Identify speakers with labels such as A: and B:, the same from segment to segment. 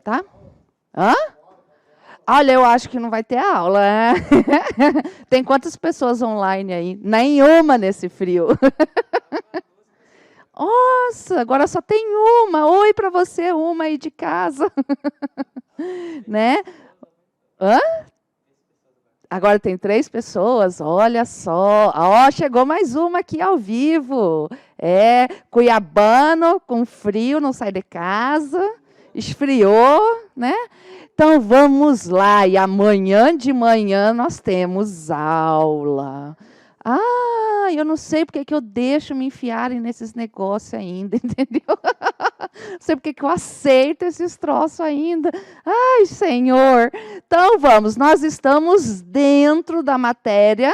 A: tá? Hã? Olha, eu acho que não vai ter aula, né? Tem quantas pessoas online aí? Nenhuma nesse frio. Nossa, agora só tem uma. Oi para você, uma aí de casa. Né? Hã? Agora tem 3 pessoas, olha só. Ó, chegou mais uma aqui ao vivo. É, cuiabano, com frio, não sai de casa. Esfriou, né? Então, vamos lá. E amanhã de manhã nós temos aula. Ah, eu não sei porque que eu deixo me enfiarem nesses negócios ainda, entendeu? Não sei porque que eu aceito esses troços ainda. Ai, Senhor. Então, vamos. Nós estamos dentro da matéria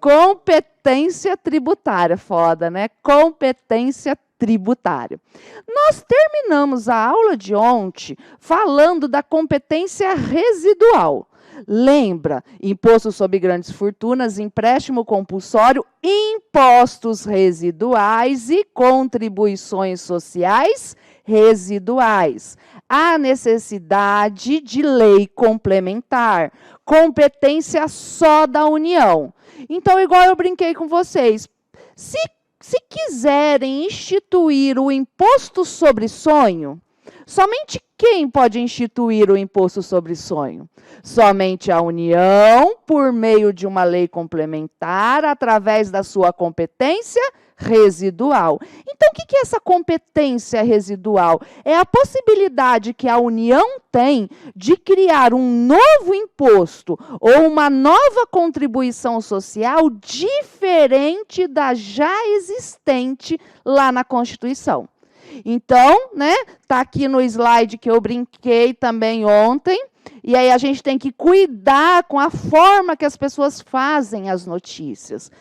A: competência tributária. Foda, né? Competência tributária. Nós terminamos a aula de ontem falando da competência residual. Lembra, imposto sobre grandes fortunas, empréstimo compulsório, impostos residuais e contribuições sociais residuais. A necessidade de lei complementar, competência só da União. Então, igual eu brinquei com vocês, se quiserem instituir o imposto sobre sonho, somente quem pode instituir o imposto sobre sonho? Somente a União, por meio de uma lei complementar, através da sua competência residual. Então, o que é essa competência residual? É a possibilidade que a União tem de criar um novo imposto ou uma nova contribuição social diferente da já existente lá na Constituição. Então, né, tá aqui no slide que eu brinquei também ontem, e aí a gente tem que cuidar com a forma que as pessoas fazem as notícias.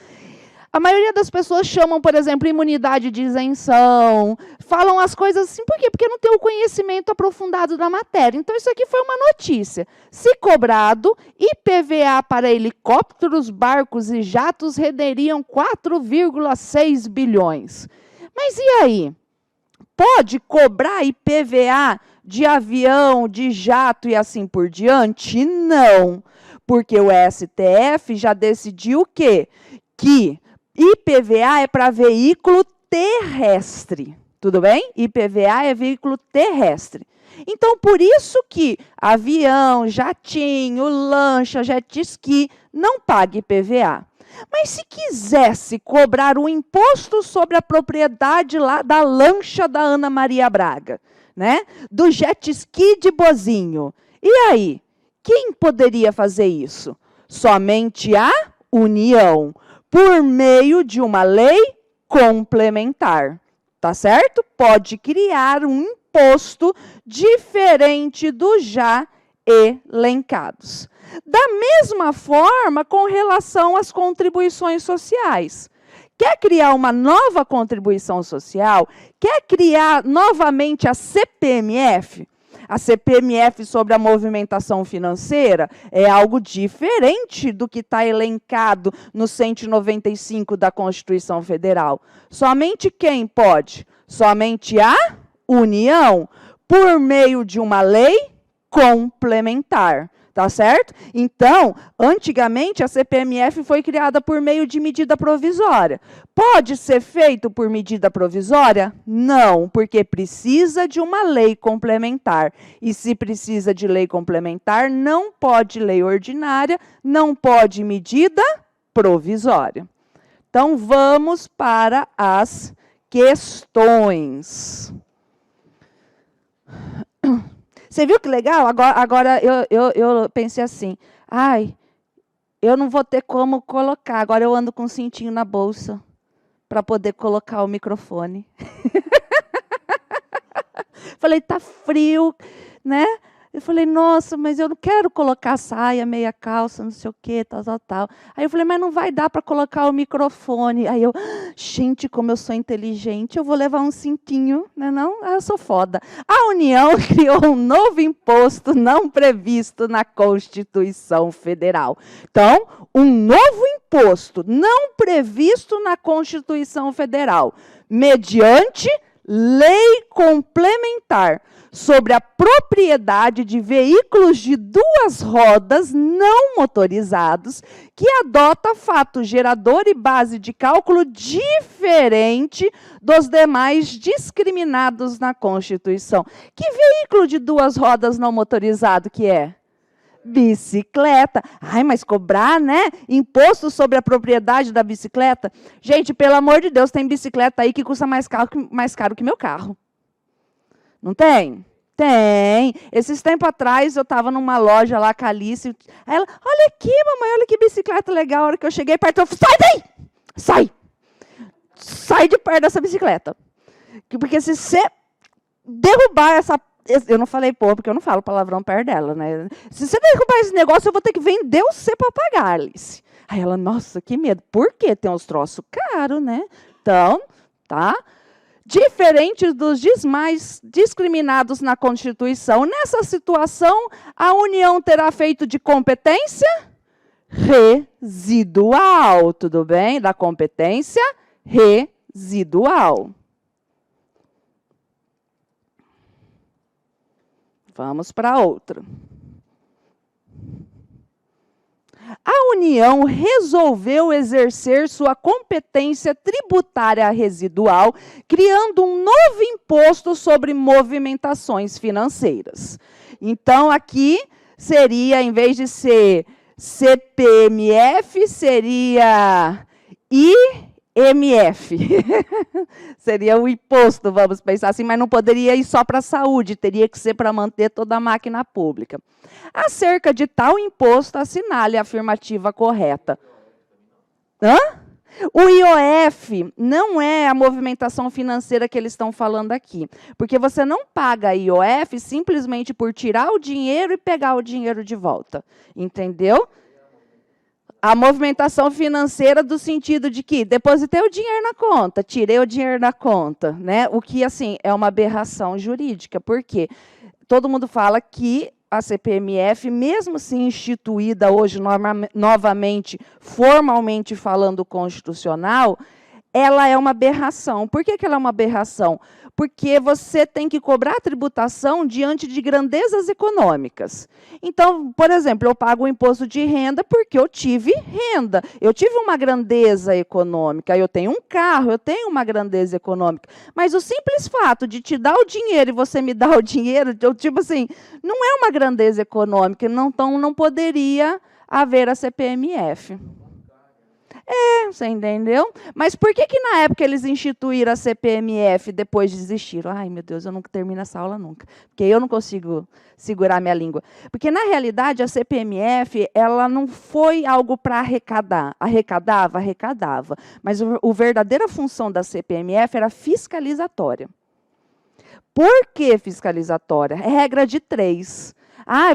A: A maioria das pessoas chamam, por exemplo, imunidade de isenção, falam as coisas assim, por quê? Porque não tem o conhecimento aprofundado da matéria. Então, isso aqui foi uma notícia. Se cobrado, IPVA para helicópteros, barcos e jatos renderiam 4,6 bilhões. Mas e aí? Pode cobrar IPVA de avião, de jato e assim por diante? Não, porque o STF já decidiu o quê? Que IPVA é para veículo terrestre, tudo bem? IPVA é veículo terrestre. Então, por isso que avião, jatinho, lancha, jet ski não paga IPVA. Mas se quisesse cobrar o imposto sobre a propriedade lá da lancha da Ana Maria Braga, né? Do jet ski de Bozinho, e aí? Quem poderia fazer isso? Somente a União, por meio de uma lei complementar, tá certo? Pode criar um imposto diferente dos já elencados. Da mesma forma, com relação às contribuições sociais. Quer criar uma nova contribuição social? Quer criar novamente a CPMF? A CPMF sobre a movimentação financeira é algo diferente do que está elencado no 195 da Constituição Federal. Somente quem pode? Somente a União, por meio de uma lei complementar. Tá certo? Então, antigamente, a CPMF foi criada por meio de medida provisória. Pode ser feito por medida provisória? Não, porque precisa de uma lei complementar. E se precisa de lei complementar, não pode lei ordinária, não pode medida provisória. Então, vamos para as questões. Você viu que legal? Agora eu pensei assim, ai, eu não vou ter como colocar, agora eu ando com um cintinho na bolsa para poder colocar o microfone. Falei, tá frio, né? Eu falei, nossa, mas eu não quero colocar saia, meia calça, não sei o quê, tal. Aí eu falei, mas não vai dar para colocar o microfone. Aí eu, gente, como eu sou inteligente, eu vou levar um cintinho, né não? Eu sou foda. A União criou um novo imposto não previsto na Constituição Federal. Então, um novo imposto não previsto na Constituição Federal, mediante lei complementar, sobre a propriedade de veículos de duas rodas não motorizados que adota fato gerador e base de cálculo diferente dos demais discriminados na Constituição. Que veículo de duas rodas não motorizado que é? Bicicleta. Ai, mas cobrar, né? Imposto sobre a propriedade da bicicleta? Gente, pelo amor de Deus, tem bicicleta aí que custa mais caro que meu carro. Não tem? Tem. Esses tempos atrás, eu estava numa loja lá, Calice. Ela, olha aqui, mamãe, olha que bicicleta legal. A hora que eu cheguei perto, eu falei, sai daí! Sai! Sai de perto dessa bicicleta. Porque se você derrubar essa... Eu não falei porra, porque eu não falo palavrão perto dela, né? Se você derrubar esse negócio, eu vou ter que vender você para pagar, Alice. Aí ela, nossa, que medo. Por quê? Tem uns troços caros, né? Então, tá? Diferentes dos demais discriminados na Constituição, nessa situação, a União terá feito de competência residual, tudo bem? Da competência residual. Vamos para outra. A União resolveu exercer sua competência tributária residual, criando um novo imposto sobre movimentações financeiras. Então, aqui seria, em vez de ser CPMF, seria IMF. Seria o imposto, vamos pensar assim, mas não poderia ir só para a saúde, teria que ser para manter toda a máquina pública. Acerca de tal imposto, assinale a afirmativa correta. Hã? O IOF não é a movimentação financeira que eles estão falando aqui, porque você não paga IOF simplesmente por tirar o dinheiro e pegar o dinheiro de volta, entendeu? A movimentação financeira do sentido de que depositei o dinheiro na conta, tirei o dinheiro da conta, né? O que, assim, é uma aberração jurídica, porque todo mundo fala que a CPMF, mesmo se instituída hoje novamente, formalmente falando constitucional, ela é uma aberração. Por que ela é uma aberração? Porque você tem que cobrar tributação diante de grandezas econômicas. Então, por exemplo, eu pago o imposto de renda porque eu tive renda. Eu tive uma grandeza econômica, eu tenho um carro, eu tenho uma grandeza econômica. Mas o simples fato de te dar o dinheiro e você me dar o dinheiro, eu, tipo assim, não é uma grandeza econômica, então não poderia haver a CPMF. Você entendeu? Mas por que na época eles instituíram a CPMF e depois desistiram? Ai, meu Deus, eu nunca termino essa aula nunca. Porque eu não consigo segurar minha língua. Porque, na realidade, a CPMF, ela não foi algo para arrecadar. Arrecadava. Mas a verdadeira função da CPMF era fiscalizatória. Por que fiscalizatória? É regra de 3.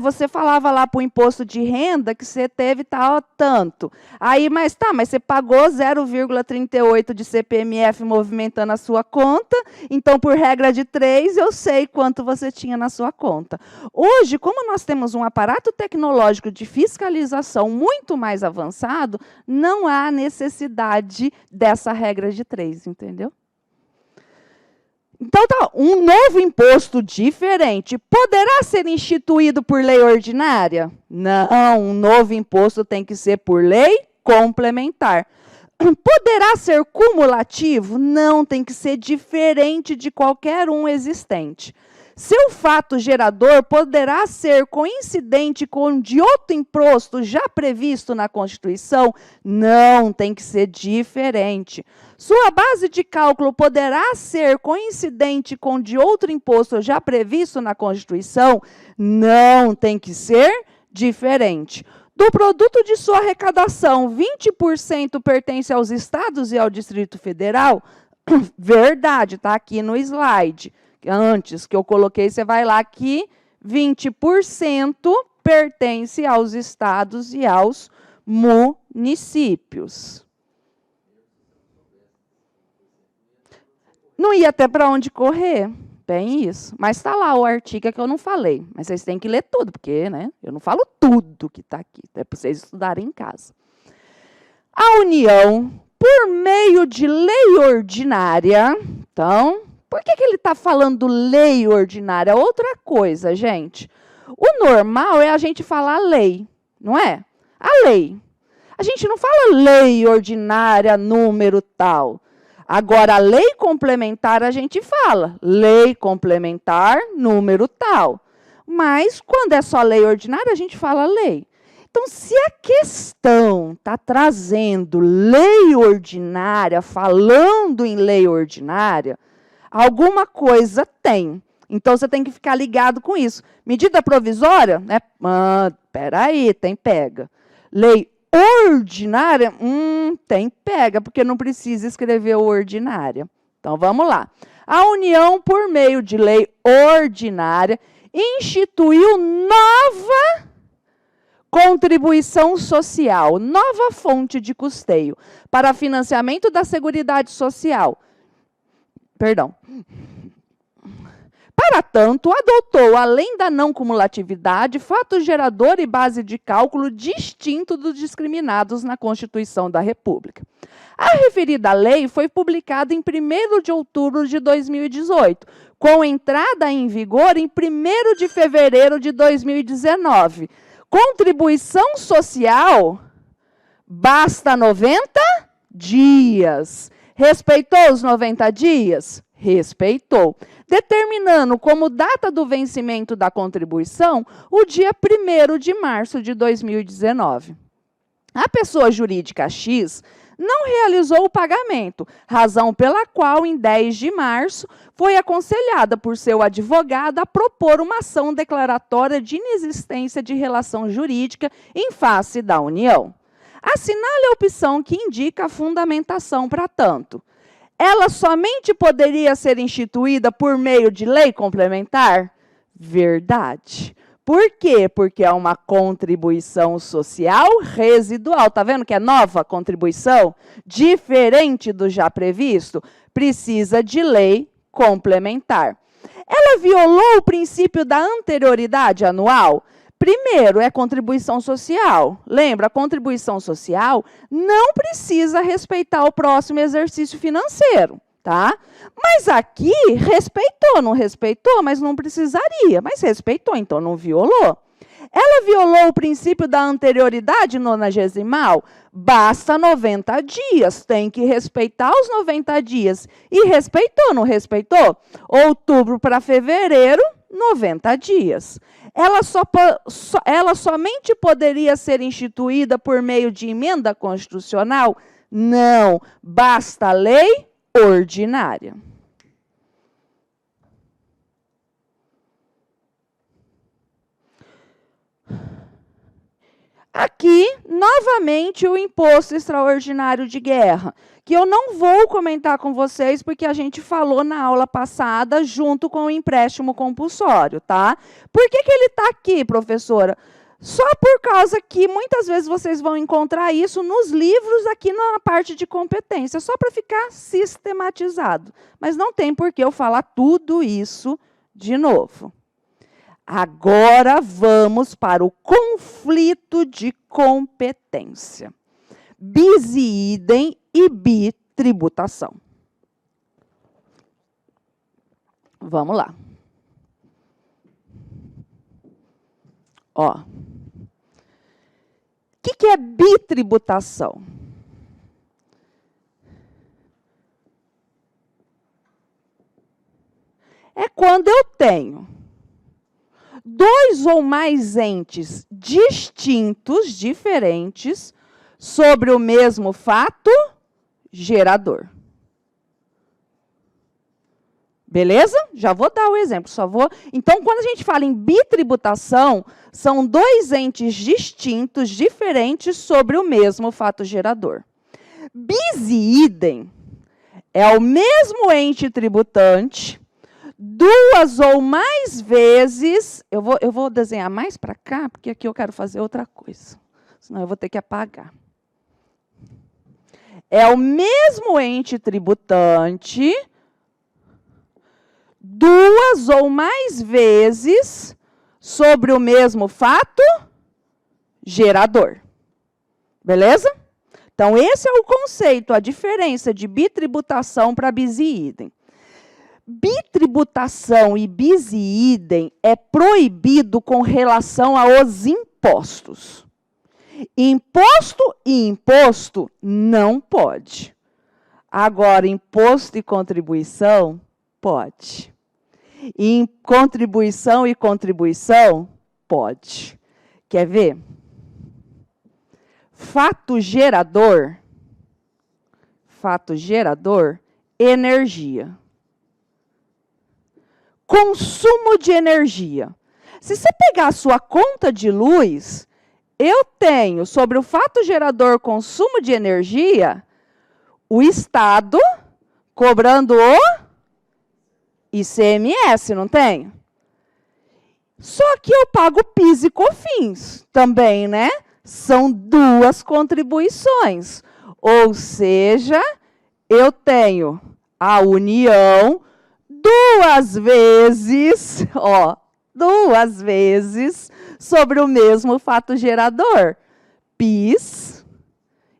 A: Você falava lá para o imposto de renda que você teve tal tanto. Aí, mas você pagou 0,38 de CPMF movimentando a sua conta, então, por regra de 3, eu sei quanto você tinha na sua conta. Hoje, como nós temos um aparato tecnológico de fiscalização muito mais avançado, não há necessidade dessa regra de 3, entendeu? Então, um novo imposto diferente poderá ser instituído por lei ordinária? Não, um novo imposto tem que ser por lei complementar. Poderá ser cumulativo? Não, tem que ser diferente de qualquer um existente. Seu fato gerador poderá ser coincidente com o de outro imposto já previsto na Constituição? Não, tem que ser diferente. Sua base de cálculo poderá ser coincidente com o de outro imposto já previsto na Constituição? Não, tem que ser diferente. Do produto de sua arrecadação, 20% pertence aos estados e ao Distrito Federal? Verdade, está aqui no slide. Antes que eu coloquei, você vai lá que 20% pertence aos estados e aos municípios. Não ia até para onde correr. Bem isso. Mas está lá o artigo que eu não falei. Mas vocês têm que ler tudo, porque eu não falo tudo que está aqui. É para vocês estudarem em casa. A União, por meio de lei ordinária, então, Por que ele está falando lei ordinária? Outra coisa, gente. O normal é a gente falar lei, não é? A lei. A gente não fala lei ordinária, número tal. Agora, a lei complementar a gente fala lei complementar, número tal. Mas, quando é só lei ordinária, a gente fala lei. Então, se a questão está trazendo lei ordinária, falando em lei ordinária, alguma coisa tem. Então, você tem que ficar ligado com isso. Medida provisória? Peraí, tem pega. Lei ordinária? Tem pega, porque não precisa escrever o ordinária. Então, vamos lá. A União, por meio de lei ordinária, instituiu nova contribuição social, nova fonte de custeio para financiamento da Seguridade Social. Perdão. Para tanto, adotou, além da não cumulatividade, fato gerador e base de cálculo distinto dos discriminados na Constituição da República. A referida lei foi publicada em 1º de outubro de 2018, com entrada em vigor em 1º de fevereiro de 2019. Contribuição social, basta 90 dias. Respeitou os 90 dias? Respeitou. Determinando como data do vencimento da contribuição o dia 1º de março de 2019. A pessoa jurídica X não realizou o pagamento, razão pela qual, em 10 de março, foi aconselhada por seu advogado a propor uma ação declaratória de inexistência de relação jurídica em face da União. Assinale a opção que indica a fundamentação para tanto. Ela somente poderia ser instituída por meio de lei complementar? Verdade. Por quê? Porque é uma contribuição social residual. Está vendo que é nova contribuição? Diferente do já previsto, precisa de lei complementar. Ela violou o princípio da anterioridade anual? Primeiro, é contribuição social. Lembra, a contribuição social não precisa respeitar o próximo exercício financeiro, tá? Mas aqui, respeitou, não respeitou, mas não precisaria. Mas respeitou, então não violou. Ela violou o princípio da anterioridade nonagesimal? Basta 90 dias, tem que respeitar os 90 dias. E respeitou, não respeitou? Outubro para fevereiro, 90 dias. Ela somente poderia ser instituída por meio de emenda constitucional? Não, basta lei ordinária. Aqui, novamente, o imposto extraordinário de guerra, que eu não vou comentar com vocês, porque a gente falou na aula passada, junto com o empréstimo compulsório, tá? Por que ele está aqui, professora? Só por causa que muitas vezes vocês vão encontrar isso nos livros aqui na parte de competência, só para ficar sistematizado. Mas não tem por que eu falar tudo isso de novo. Agora vamos para o conflito de competência. Bis e idem e bitributação. Vamos lá. Ó. O que é bitributação? É quando eu tenho dois ou mais entes distintos, diferentes, sobre o mesmo fato gerador. Beleza? Já vou dar o exemplo, só vou... Então, quando a gente fala em bitributação, são dois entes distintos, diferentes, sobre o mesmo fato gerador. Bis e idem é o mesmo ente tributante, duas ou mais vezes... Eu vou desenhar mais para cá, porque aqui eu quero fazer outra coisa. Senão eu vou ter que apagar. É o mesmo ente tributante, duas ou mais vezes, sobre o mesmo fato gerador. Beleza? Então, esse é o conceito, a diferença de bitributação para bis e idem. bitributação e bis e idem é proibido com relação aos impostos. Imposto e imposto não pode. Agora, imposto e contribuição, pode. E contribuição e contribuição, pode. Quer ver? Fato gerador, energia. Consumo de energia. Se você pegar a sua conta de luz, eu tenho sobre o fato gerador consumo de energia, o Estado cobrando o ICMS, não tem? Só que eu pago PIS e COFINS também, né? São duas contribuições. Ou seja, eu tenho a União duas vezes sobre o mesmo fato gerador. PIS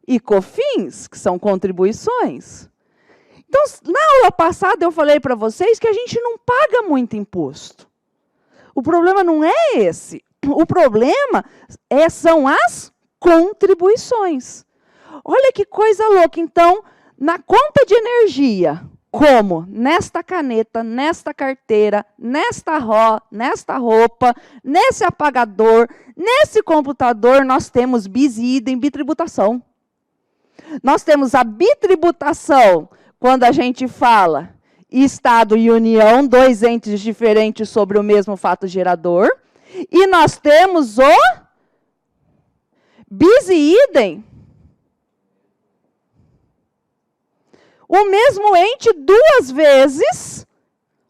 A: e COFINS, que são contribuições. Então, na aula passada eu falei para vocês que a gente não paga muito imposto. O problema não é esse. O problema são as contribuições. Olha que coisa louca. Então, na conta de energia, como nesta caneta, nesta carteira, nesta roupa, nesse apagador, nesse computador, nós temos bis e idem, bitributação. Nós temos a bitributação quando a gente fala Estado e União, dois entes diferentes sobre o mesmo fato gerador. E nós temos o bis e idem, o mesmo ente duas vezes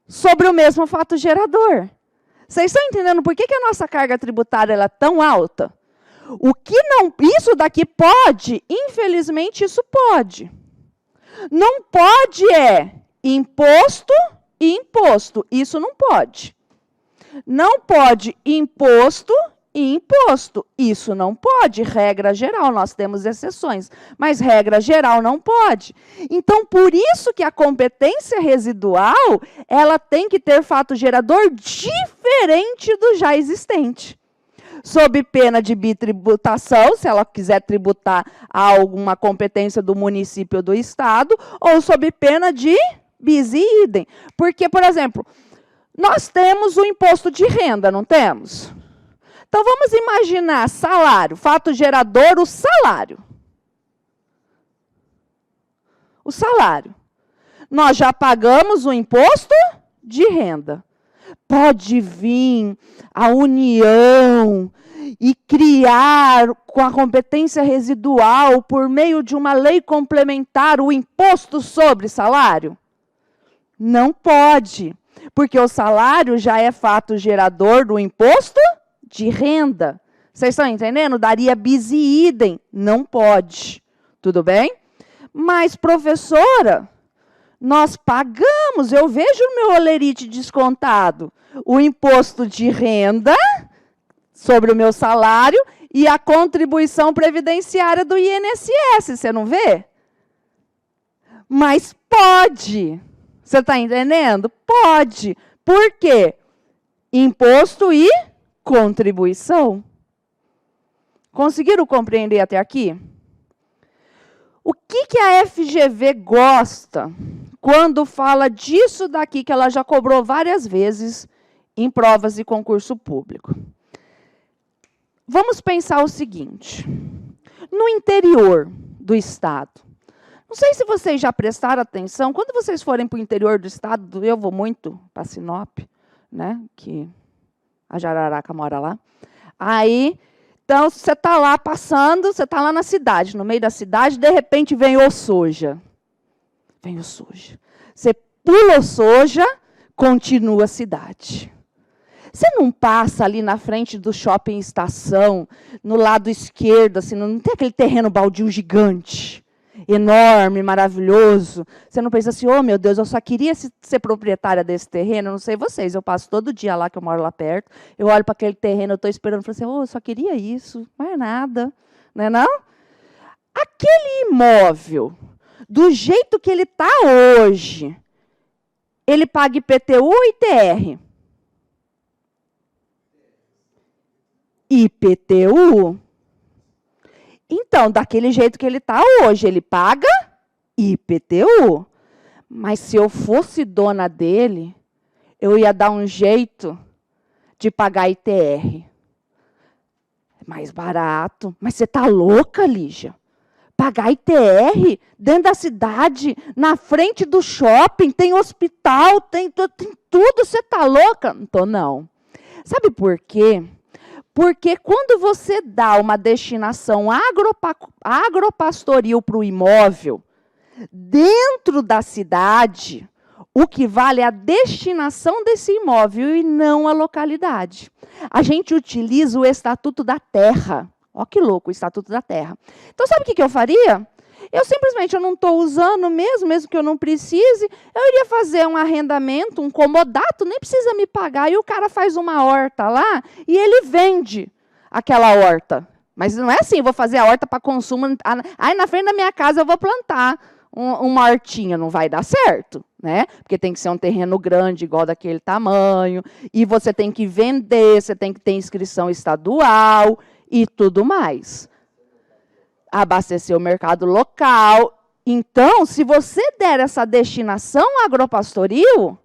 A: sobre o mesmo fato gerador. Vocês estão entendendo por que a nossa carga tributária ela é tão alta? O que não, isso daqui pode, infelizmente isso pode. Não pode imposto e imposto, isso não pode. Não pode imposto e imposto, isso não pode, regra geral, nós temos exceções, mas regra geral não pode. Então, por isso que a competência residual, ela tem que ter fato gerador diferente do já existente. Sob pena de bitributação, se ela quiser tributar a alguma competência do município ou do estado, ou sob pena de bis e idem. Porque, por exemplo, nós temos o imposto de renda, não temos? Então, vamos imaginar salário, fato gerador, o salário. O salário. Nós já pagamos o imposto de renda. Pode vir a União e criar com a competência residual, por meio de uma lei complementar, o imposto sobre salário? Não pode, porque o salário já é fato gerador do imposto de renda. Vocês estão entendendo? Daria bis e idem. Não pode. Tudo bem? Mas, professora, nós pagamos, eu vejo no meu olerite descontado, o imposto de renda sobre o meu salário e a contribuição previdenciária do INSS, você não vê? Mas pode. Você está entendendo? Pode. Por quê? Imposto e contribuição. Conseguiram compreender até aqui? O que a FGV gosta quando fala disso daqui, que ela já cobrou várias vezes em provas de concurso público? Vamos pensar o seguinte. No interior do estado, não sei se vocês já prestaram atenção, quando vocês forem para o interior do estado, eu vou muito para Sinop, né, que a Jararaca mora lá. Aí, então, você está lá passando, você está lá na cidade, no meio da cidade, de repente vem o soja. Vem o soja. Você pula o soja, continua a cidade. Você não passa ali na frente do shopping estação, no lado esquerdo, assim, não tem aquele terreno baldio gigante, enorme, maravilhoso. Você não pensa assim, oh meu Deus, eu só queria ser proprietária desse terreno, eu não sei vocês, eu passo todo dia lá, que eu moro lá perto, eu olho para aquele terreno, eu estou esperando, eu falo assim, oh, eu só queria isso, mais nada, não é não? Aquele imóvel, do jeito que ele está hoje, ele paga IPTU ou ITR? IPTU. Então, daquele jeito que ele está hoje, ele paga IPTU. Mas se eu fosse dona dele, eu ia dar um jeito de pagar ITR. É mais barato. Mas você está louca, Lígia? Pagar ITR dentro da cidade, na frente do shopping, tem hospital, tem tudo. Você está louca? Não estou, não. Sabe por quê? Porque quando você dá uma destinação agropastoril para o imóvel, dentro da cidade, o que vale é a destinação desse imóvel e não a localidade. A gente utiliza o Estatuto da Terra. Olha que louco, o Estatuto da Terra. Então, sabe o que eu faria? Eu não estou usando mesmo que eu não precise, eu iria fazer um arrendamento, um comodato, nem precisa me pagar, e o cara faz uma horta lá e ele vende aquela horta. Mas não é assim, vou fazer a horta para consumo, aí na frente da minha casa eu vou plantar uma hortinha, não vai dar certo, né? Porque tem que ser um terreno grande, igual daquele tamanho, e você tem que vender, você tem que ter inscrição estadual e tudo mais. Abastecer o mercado local. Então, se você der essa destinação agropastoril,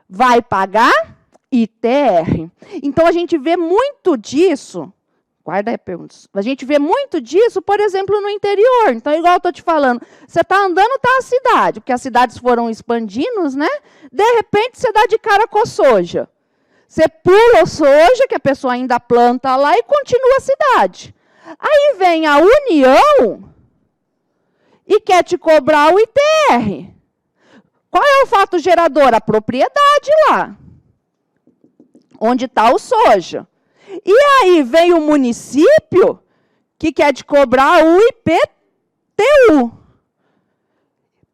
A: vai pagar ITR. Então, a gente vê muito disso. Guarda aí perguntas. A gente vê muito disso, por exemplo, no interior. Então, igual eu estou te falando, você está andando, está a cidade, porque as cidades foram expandindo, né? De repente, você dá de cara com a soja. Você pula a soja, que a pessoa ainda planta lá, e continua a cidade. Aí vem a União e quer te cobrar o ITR. Qual é o fato gerador? A propriedade lá, onde está o soja. E aí vem o município que quer te cobrar o IPTU.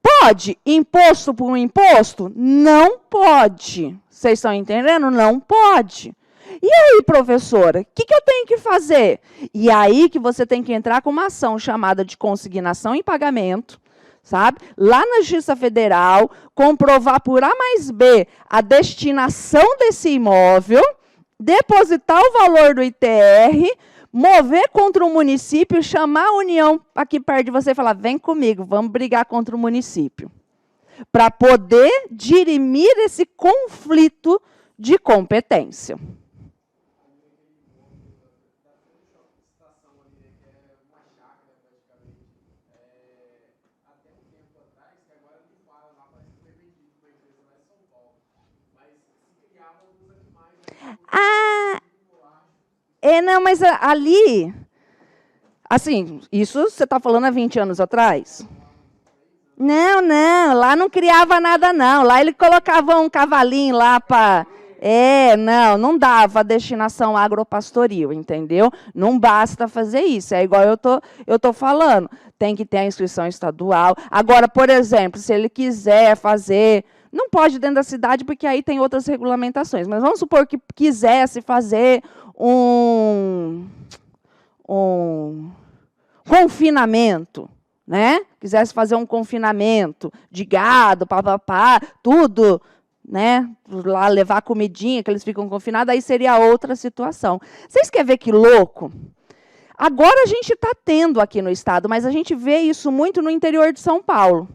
A: Pode? Imposto por um imposto? Não pode. Vocês estão entendendo? Não pode. E aí, professora, o que eu tenho que fazer? E aí que você tem que entrar com uma ação chamada de consignação em pagamento, sabe? Lá na Justiça Federal, comprovar por A mais B a destinação desse imóvel, depositar o valor do ITR, mover contra o município, chamar a União aqui perto de você e falar, vem comigo, vamos brigar contra o município. Para poder dirimir esse conflito de competência. Não, mas ali, assim, isso você está falando há 20 anos atrás? Não, lá não criava nada, não. Lá ele colocava um cavalinho lá para... não dava destinação agropastoril, entendeu? Não basta fazer isso, é igual eu tô falando. Tem que ter a inscrição estadual. Agora, por exemplo, se ele quiser fazer... Não pode dentro da cidade, porque aí tem outras regulamentações. Mas vamos supor que quisesse fazer um confinamento, né? Quisesse fazer um confinamento de gado, tudo, né? Lá levar comidinha, que eles ficam confinados, aí seria outra situação. Vocês querem ver que louco? Agora a gente está tendo aqui no estado, mas a gente vê isso muito no interior de São Paulo.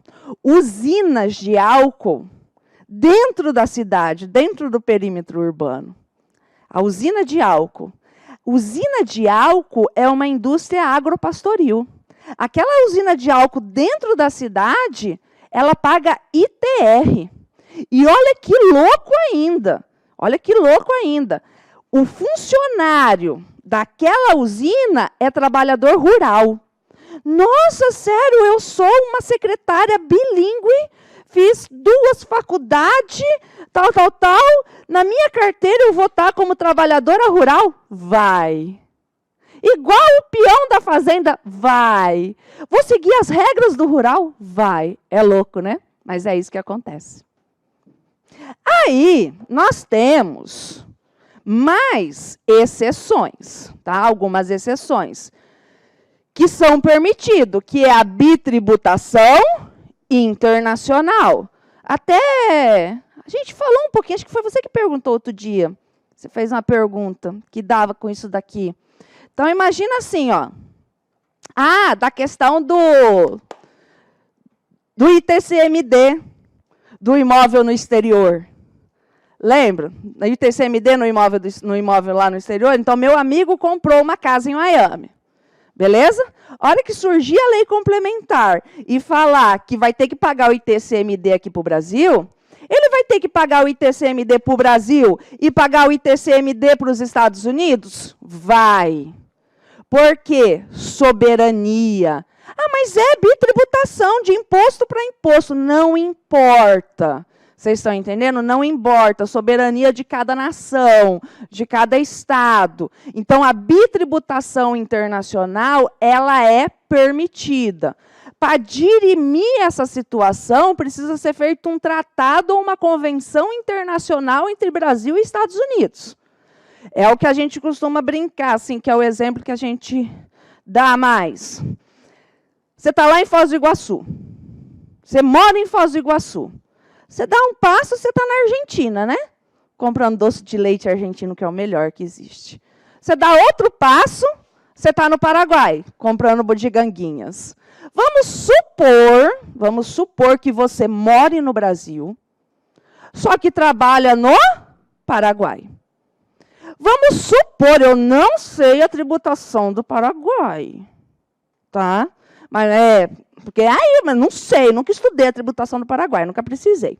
A: Usinas de álcool dentro da cidade, dentro do perímetro urbano. A usina de álcool. Usina de álcool é uma indústria agropastoril. Aquela usina de álcool dentro da cidade, ela paga ITR. E olha que louco ainda. O funcionário daquela usina é trabalhador rural. Nossa, sério, eu sou uma secretária bilíngue, fiz 2 faculdades, tal. Na minha carteira eu vou estar como trabalhadora rural? Vai. Igual o peão da fazenda? Vai. Vou seguir as regras do rural? Vai. É louco, né? Mas é isso que acontece. Aí, nós temos mais exceções, tá? Algumas exceções que são permitidas, que é a bitributação internacional. Até A gente falou um pouquinho, acho que foi você que perguntou outro dia. Você fez uma pergunta que dava com isso daqui. Então, imagina assim, ó. Da questão do ITCMD, do imóvel no exterior. Lembra? O ITCMD no imóvel lá no exterior? Então, meu amigo comprou uma casa em Miami. Beleza? A hora que surgir a lei complementar e falar que vai ter que pagar o ITCMD aqui para o Brasil, ele vai ter que pagar o ITCMD para o Brasil e pagar o ITCMD para os Estados Unidos? Vai. Por quê? Soberania. Mas é bitributação de imposto para imposto. Não importa. Vocês estão entendendo? Não importa. Soberania de cada nação, de cada estado. Então, a bitributação internacional, ela é permitida. Para dirimir essa situação, precisa ser feito um tratado ou uma convenção internacional entre Brasil e Estados Unidos. É o que a gente costuma brincar, assim, que é o exemplo que a gente dá mais. Você está lá em Foz do Iguaçu. Você mora em Foz do Iguaçu. Você dá um passo, você está na Argentina, né? Comprando doce de leite argentino, que é o melhor que existe. Você dá outro passo, você está no Paraguai, comprando bugiganguinhas. Vamos supor que você more no Brasil, só que trabalha no Paraguai. Vamos supor, eu não sei a tributação do Paraguai, tá? Mas porque mas não sei, nunca estudei a tributação do Paraguai, nunca precisei.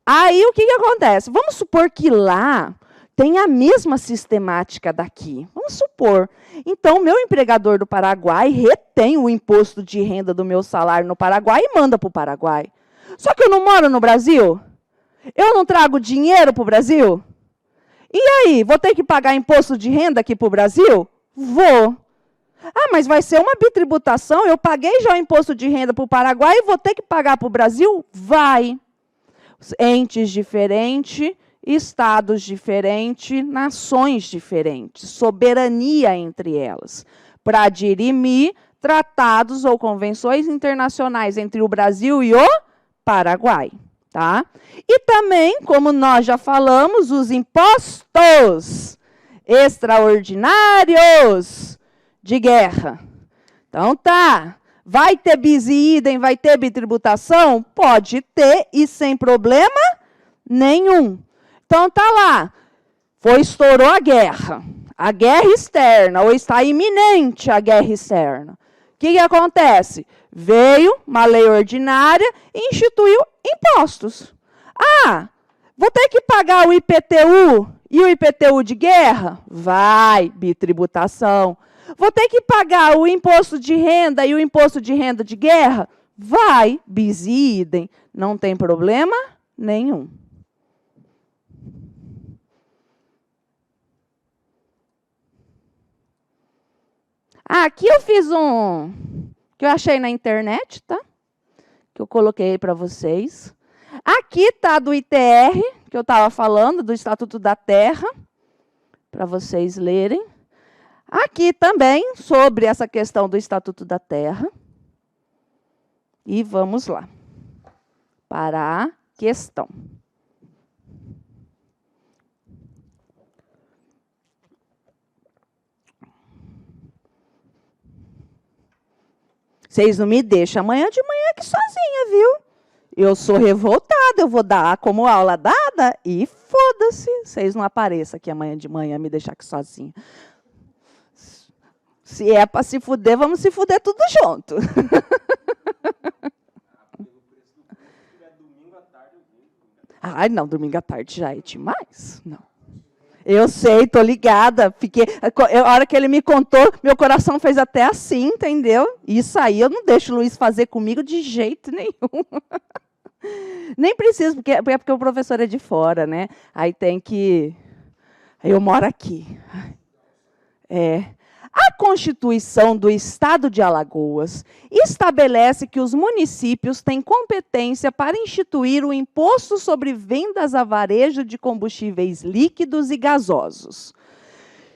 A: Aí o que acontece? Vamos supor que lá tem a mesma sistemática daqui. Vamos supor. Então, o meu empregador do Paraguai retém o imposto de renda do meu salário no Paraguai e manda para o Paraguai. Só que eu não moro no Brasil? Eu não trago dinheiro para o Brasil? E aí, vou ter que pagar imposto de renda aqui para o Brasil? Vou. Mas vai ser uma bitributação? Eu paguei já o imposto de renda para o Paraguai e vou ter que pagar para o Brasil? Vai. Entes diferentes, estados diferentes, nações diferentes, soberania entre elas, para dirimir tratados ou convenções internacionais entre o Brasil e o Paraguai. Tá? E também, como nós já falamos, os impostos extraordinários de guerra. Então, tá. Vai ter bis e idem, vai ter bitributação? Pode ter e sem problema nenhum. Então, tá lá. Estourou a guerra externa, ou está iminente a guerra externa. O que acontece? Veio uma lei ordinária e instituiu impostos. Vou ter que pagar o IPTU e o IPTU de guerra? Vai, bitributação. Vou ter que pagar o imposto de renda e o imposto de renda de guerra? Vai, bis e idem. Não tem problema nenhum. Aqui eu fiz que eu achei na internet, tá? Que eu coloquei para vocês. Aqui está do ITR, que eu estava falando, do Estatuto da Terra, para vocês lerem. Aqui também, sobre essa questão do Estatuto da Terra. E vamos lá, para a questão. Vocês não me deixam amanhã de manhã aqui sozinha, viu? Eu sou revoltada, eu vou dar como aula dada e foda-se. Vocês não apareçam aqui amanhã de manhã me deixar aqui sozinha. Se é para se fuder, vamos se fuder tudo junto. Não, domingo à tarde já é demais. Não. Eu sei, tô ligada. A hora que ele me contou, meu coração fez até assim, entendeu? Isso aí eu não deixo o Luiz fazer comigo de jeito nenhum. Nem preciso, porque o professor é de fora, né? Aí tem que... Eu moro aqui. A Constituição do Estado de Alagoas estabelece que os municípios têm competência para instituir o imposto sobre vendas a varejo de combustíveis líquidos e gasosos.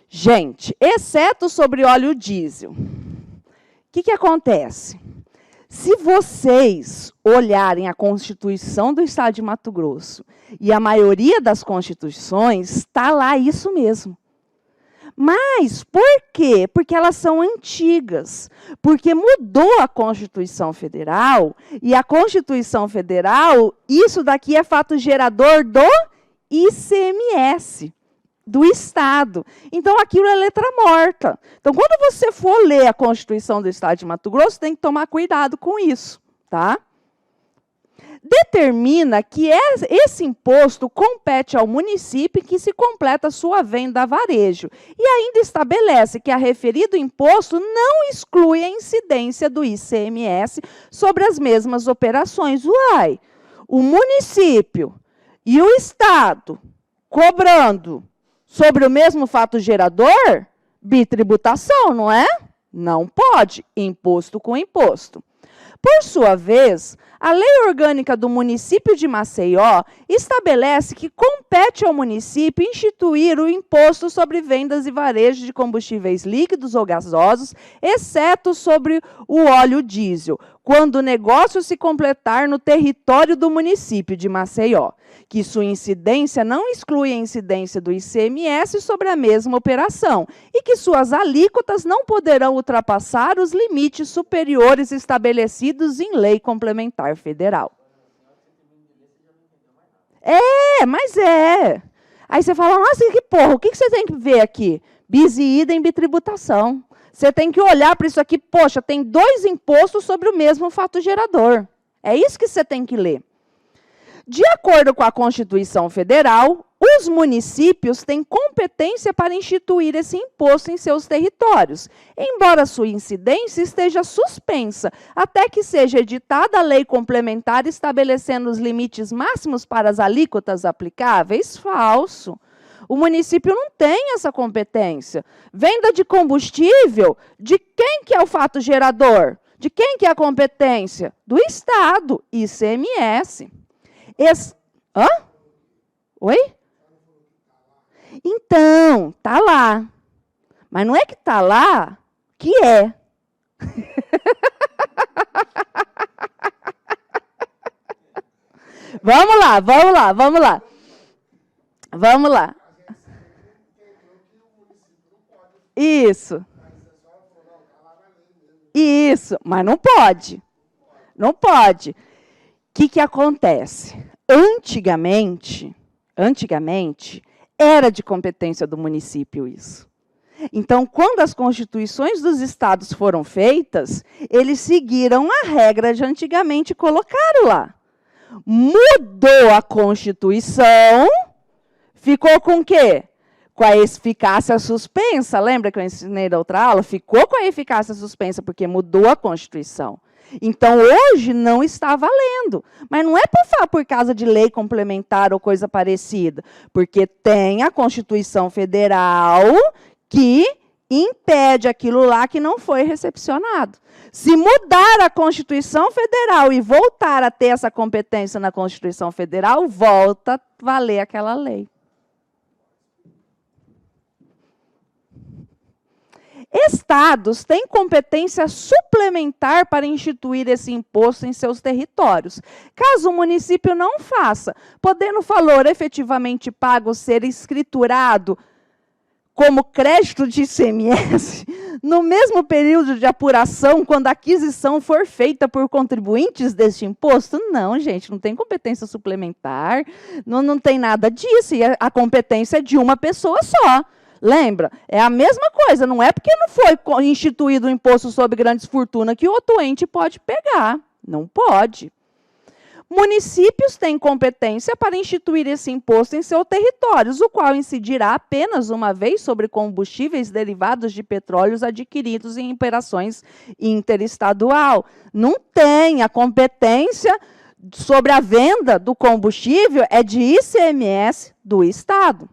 A: Gente, exceto sobre óleo diesel. O que acontece? Se vocês olharem a Constituição do Estado de Mato Grosso e a maioria das constituições, está lá isso mesmo. Mas por quê? Porque elas são antigas. Porque mudou a Constituição Federal, e a Constituição Federal, isso daqui é fato gerador do ICMS, do Estado. Então, aquilo é letra morta. Então, quando você for ler a Constituição do Estado de Mato Grosso, tem que tomar cuidado com isso, tá? Determina que esse imposto compete ao município que se completa sua venda a varejo. E ainda estabelece que a referido imposto não exclui a incidência do ICMS sobre as mesmas operações. Uai, o município e o Estado cobrando sobre o mesmo fato gerador, bitributação, não é? Não pode, imposto com imposto. Por sua vez, a Lei Orgânica do Município de Maceió estabelece que compete ao município instituir o imposto sobre vendas e varejo de combustíveis líquidos ou gasosos, exceto sobre o óleo diesel, quando o negócio se completar no território do município de Maceió, que sua incidência não exclui a incidência do ICMS sobre a mesma operação e que suas alíquotas não poderão ultrapassar os limites superiores estabelecidos em lei complementar federal. Mas é. Aí você fala, nossa, que porra, o que você tem que ver aqui? Bis e idem bitributação. Você tem que olhar para isso aqui, poxa, tem 2 impostos sobre o mesmo fato gerador. É isso que você tem que ler. De acordo com a Constituição Federal, os municípios têm competência para instituir esse imposto em seus territórios, embora sua incidência esteja suspensa, até que seja editada a lei complementar estabelecendo os limites máximos para as alíquotas aplicáveis. Falso. O município não tem essa competência. Venda de combustível, de quem que é o fato gerador? De quem que é a competência? Do Estado, ICMS. Hã? Oi? Então, tá lá. Mas não é que tá lá, que é. Vamos lá, vamos lá, vamos lá. Vamos lá. Isso. Isso, mas não pode. Não pode. O que acontece? Antigamente, era de competência do município isso. Então, quando as constituições dos estados foram feitas, eles seguiram a regra de antigamente e colocaram lá. Mudou a Constituição, ficou com o quê? Com a eficácia suspensa. Lembra que eu ensinei da outra aula? Ficou com a eficácia suspensa, porque mudou a Constituição. Então, hoje não está valendo. Mas não é por causa de lei complementar ou coisa parecida, porque tem a Constituição Federal que impede aquilo lá que não foi recepcionado. Se mudar a Constituição Federal e voltar a ter essa competência na Constituição Federal, volta a valer aquela lei. Estados têm competência suplementar para instituir esse imposto em seus territórios, caso o município não faça, podendo o valor efetivamente pago ser escriturado como crédito de ICMS no mesmo período de apuração, quando a aquisição for feita por contribuintes deste imposto? Não, gente, não tem competência suplementar, não tem nada disso, e a competência é de uma pessoa só. Lembra? É a mesma coisa, não é porque não foi instituído o imposto sobre grandes fortunas que o outro ente pode pegar. Não pode. Municípios têm competência para instituir esse imposto em seus territórios, o qual incidirá apenas uma vez sobre combustíveis derivados de petróleos adquiridos em operações interestadual. Não tem. A competência sobre a venda do combustível é de ICMS do Estado.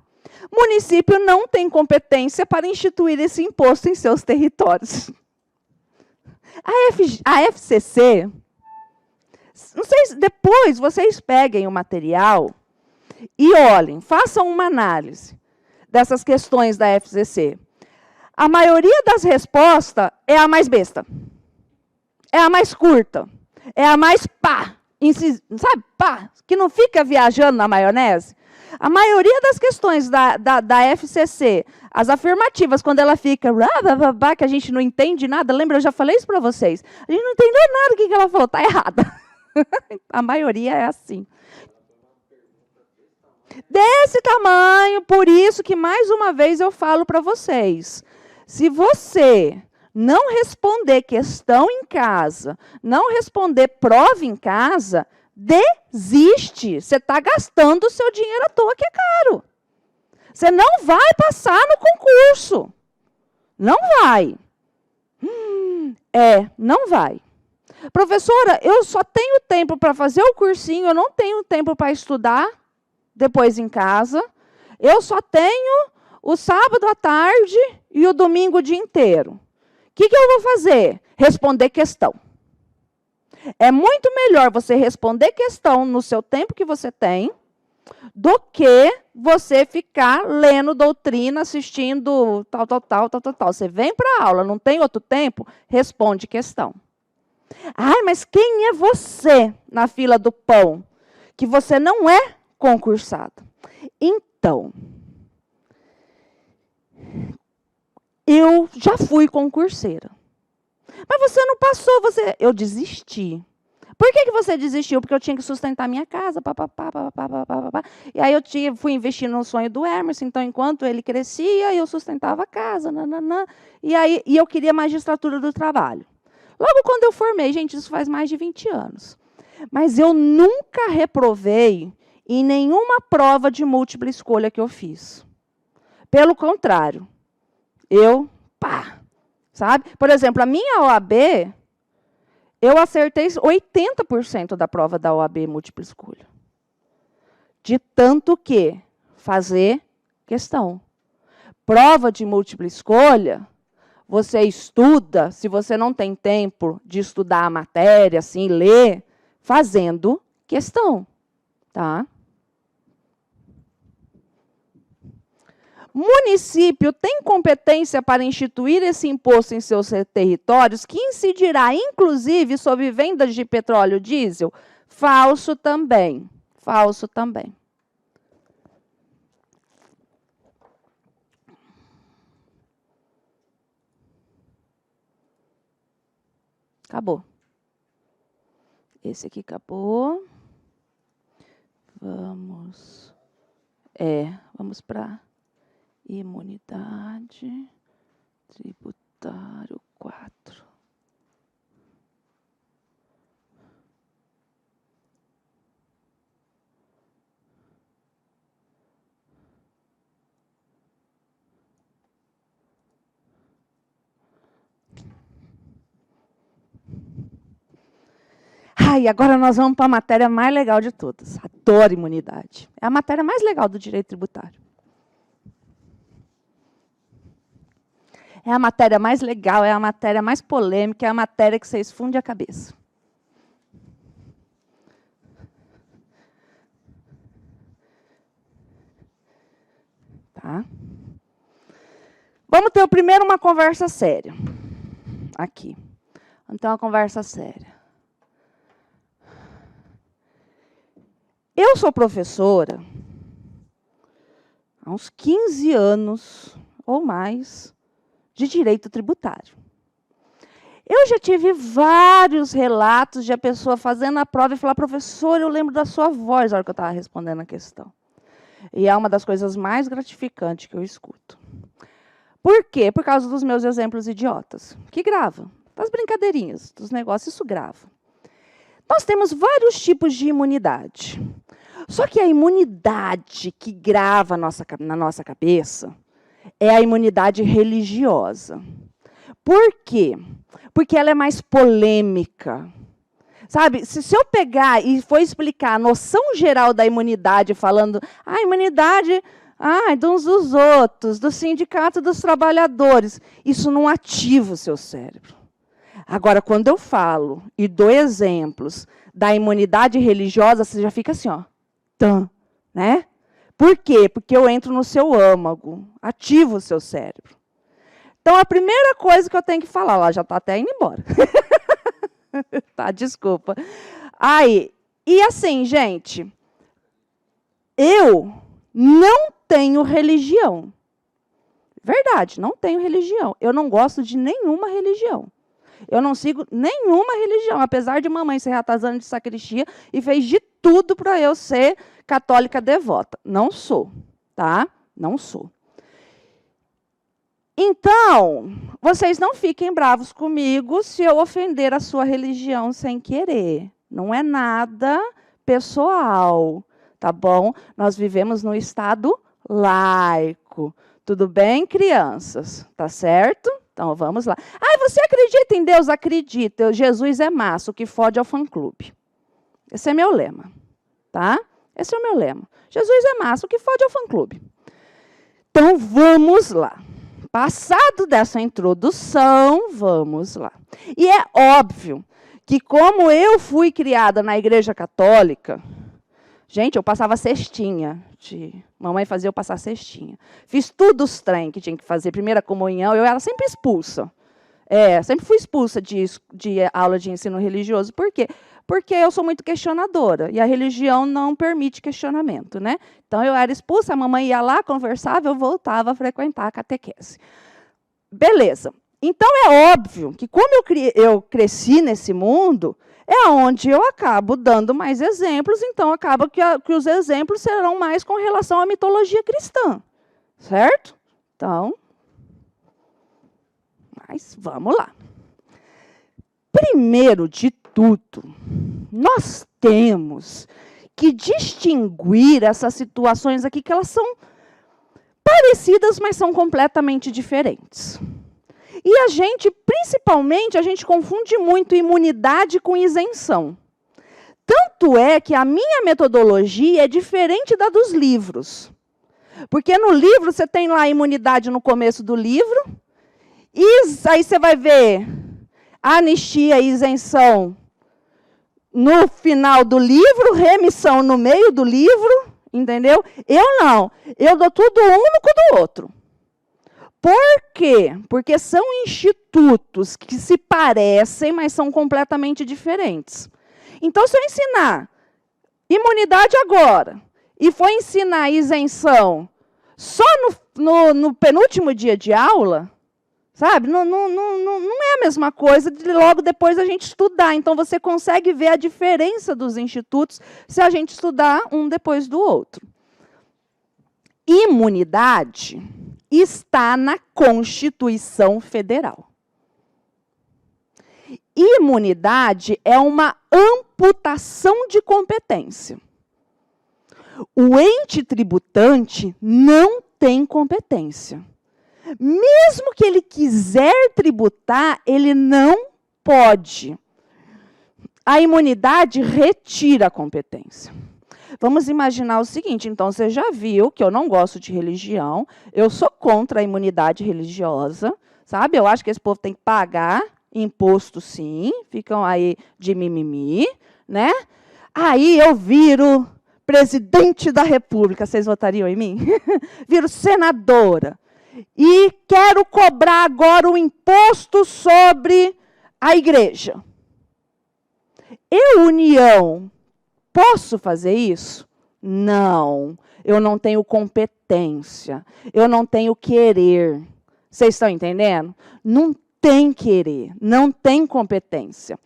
A: Município não tem competência para instituir esse imposto em seus territórios. A FCC, não sei se depois vocês peguem o material e olhem, façam uma análise dessas questões da FCC. A maioria das respostas é a mais besta. é a mais curta, é a mais pá, sabe, pá, que não fica viajando na maionese. A maioria das questões da FCC, as afirmativas, quando ela fica, que a gente não entende nada, lembra, eu já falei isso para vocês, a gente não entendeu nada do que ela falou, está errada. A maioria é assim. Desse tamanho, por isso que, mais uma vez, eu falo para vocês, se você não responder questão em casa, não responder prova em casa, desiste. Você está gastando o seu dinheiro à toa, que é caro. Você não vai passar no concurso. Não vai. Não vai. Professora, eu só tenho tempo para fazer o cursinho, eu não tenho tempo para estudar depois em casa. Eu só tenho o sábado à tarde e o domingo o dia inteiro. O que eu vou fazer? Responder questão. É muito melhor você responder questão no seu tempo que você tem do que você ficar lendo doutrina, assistindo tal. Você vem para a aula, não tem outro tempo, responde questão. Ai, mas quem é você na fila do pão? Que você não é concursado. Então, eu já fui concurseira. Mas você não passou, eu desisti. Por que você desistiu? Porque eu tinha que sustentar minha casa, E aí eu fui investir no sonho do Emerson, então enquanto ele crescia, eu sustentava a casa, e eu queria magistratura do trabalho. Logo quando eu formei, gente, isso faz mais de 20 anos. Mas eu nunca reprovei em nenhuma prova de múltipla escolha que eu fiz. Pelo contrário, sabe? Por exemplo, a minha OAB, eu acertei 80% da prova da OAB múltipla escolha. De tanto que fazer questão. Prova de múltipla escolha, você estuda, se você não tem tempo de estudar a matéria, assim, ler, fazendo questão. Tá? Município tem competência para instituir esse imposto em seus territórios, que incidirá, inclusive, sobre vendas de petróleo diesel? Falso também. Falso também. Acabou. Esse aqui acabou. Vamos para imunidade tributário 4. E agora nós vamos para a matéria mais legal de todas. Adoro imunidade. É a matéria mais legal do direito tributário. É a matéria mais legal, é a matéria mais polêmica, é a matéria que vocês fundem a cabeça. Tá? Vamos ter primeiro uma conversa séria. Aqui. Vamos ter uma conversa séria. Eu sou professora há uns 15 anos ou mais de direito tributário. Eu já tive vários relatos de a pessoa fazendo a prova e falar, professor, eu lembro da sua voz na hora que eu estava respondendo a questão. E é uma das coisas mais gratificantes que eu escuto. Por quê? Por causa dos meus exemplos idiotas, que gravam. Das brincadeirinhas, dos negócios, isso grava. Nós temos vários tipos de imunidade. Só que a imunidade que grava na nossa cabeça é a imunidade religiosa. Por quê? Porque ela é mais polêmica. Sabe, se eu pegar e for explicar a noção geral da imunidade, falando a imunidade de uns dos outros, do sindicato dos trabalhadores, isso não ativa o seu cérebro. Agora, quando eu falo e dou exemplos da imunidade religiosa, você já fica assim, ó, né? Por quê? Porque eu entro no seu âmago, ativo o seu cérebro. Então, a primeira coisa que eu tenho que falar, lá já está até indo embora. Tá, desculpa. Aí, e assim, gente, eu não tenho religião. Verdade, não tenho religião. Eu não gosto de nenhuma religião. Eu não sigo nenhuma religião, apesar de mamãe ser ratazana de sacristia e fez de tudo para eu ser católica devota. Não sou, tá? Não sou. Então, vocês não fiquem bravos comigo se eu ofender a sua religião sem querer. Não é nada pessoal, tá bom? Nós vivemos num estado laico. Tudo bem, crianças? Tá certo? Então, vamos lá. Ah, você acredita em Deus? Acredita. Jesus é massa, o que fode é o fã-clube. Esse é meu lema, tá? Esse é o meu lema. Jesus é massa, o que fode é o fã-clube. Então, vamos lá. Passado dessa introdução, vamos lá. E é óbvio que como eu fui criada na Igreja Católica, gente, eu passava cestinha. Mamãe fazia eu passar cestinha. Fiz tudo os trem que tinha que fazer. Primeira comunhão, eu era sempre expulsa. Sempre fui expulsa de aula de ensino religioso. Por quê? Porque eu sou muito questionadora. E a religião não permite questionamento, né? Então, eu era expulsa, a mamãe ia lá, conversava, eu voltava a frequentar a catequese. Beleza. Então, é óbvio que, como eu cresci nesse mundo, é onde eu acabo dando mais exemplos, então acaba que os exemplos serão mais com relação à mitologia cristã. Certo? Então, mas vamos lá. Primeiro de tudo, nós temos que distinguir essas situações aqui, que elas são parecidas, mas são completamente diferentes. E a gente, principalmente, a gente confunde muito imunidade com isenção. Tanto é que a minha metodologia é diferente da dos livros. Porque no livro você tem lá a imunidade no começo do livro, e aí você vai ver anistia e isenção no final do livro, remissão no meio do livro, entendeu? Eu não. Eu dou tudo um no cu do outro. Por quê? Porque são institutos que se parecem, mas são completamente diferentes. Então, se eu ensinar imunidade agora e for ensinar isenção só no penúltimo dia de aula, sabe? Não é a mesma coisa de logo depois a gente estudar. Então, você consegue ver a diferença dos institutos se a gente estudar um depois do outro. Imunidade está na Constituição Federal. Imunidade é uma amputação de competência. O ente tributante não tem competência. Mesmo que ele quiser tributar, ele não pode. A imunidade retira a competência. Vamos imaginar o seguinte, então, você já viu que eu não gosto de religião, eu sou contra a imunidade religiosa, sabe? Eu acho que esse povo tem que pagar imposto, sim, ficam aí de mimimi, né? Aí eu viro presidente da República, vocês votariam em mim? Viro senadora. E quero cobrar agora o imposto sobre a igreja. Eu, União, posso fazer isso? Não. Eu não tenho competência. Eu não tenho querer. Vocês estão entendendo? Não tem querer, não tem competência.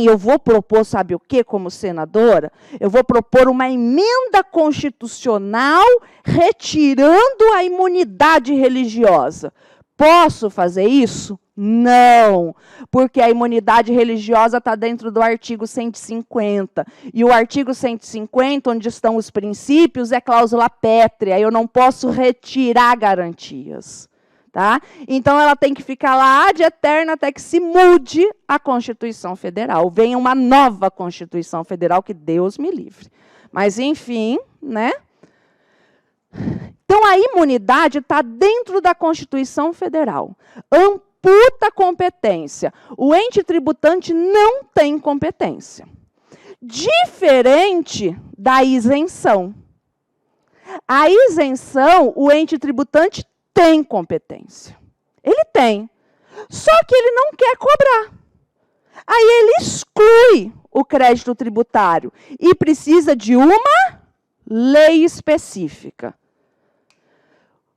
A: Eu vou propor, sabe o quê, como senadora? Eu vou propor uma emenda constitucional retirando a imunidade religiosa. Posso fazer isso? Não, porque a imunidade religiosa está dentro do artigo 150. E o artigo 150, onde estão os princípios, é cláusula pétrea. Eu não posso retirar garantias. Tá? Então, ela tem que ficar lá ad eterno até que se mude a Constituição Federal. Venha uma nova Constituição Federal, que Deus me livre. Mas, enfim, né? Então, a imunidade está dentro da Constituição Federal. Amputa a competência. O ente tributante não tem competência. Diferente da isenção. A isenção, o ente tributante tem competência. Ele tem. Só que ele não quer cobrar. Aí ele exclui o crédito tributário e precisa de uma lei específica.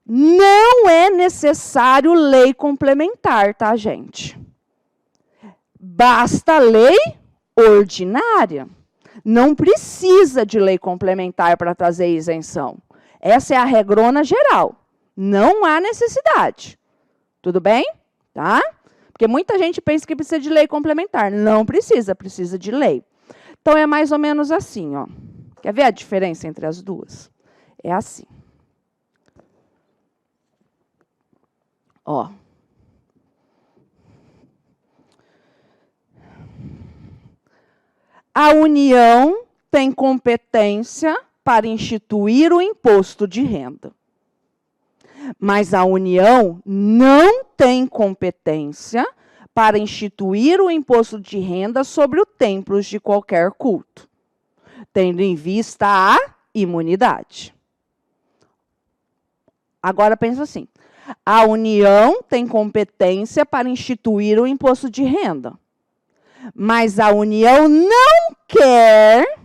A: Não é necessário lei complementar, tá, gente? Basta lei ordinária. Não precisa de lei complementar para trazer isenção. Essa é a regrona geral. Não há necessidade. Tudo bem? Tá? Porque muita gente pensa que precisa de lei complementar. Não precisa, precisa de lei. Então, é mais ou menos assim, ó. Quer ver a diferença entre as duas? É assim. Ó. A União tem competência para instituir o imposto de renda. Mas a União não tem competência para instituir o imposto de renda sobre os templos de qualquer culto, tendo em vista a imunidade. Agora pensa assim, a União tem competência para instituir o imposto de renda, mas a União não quer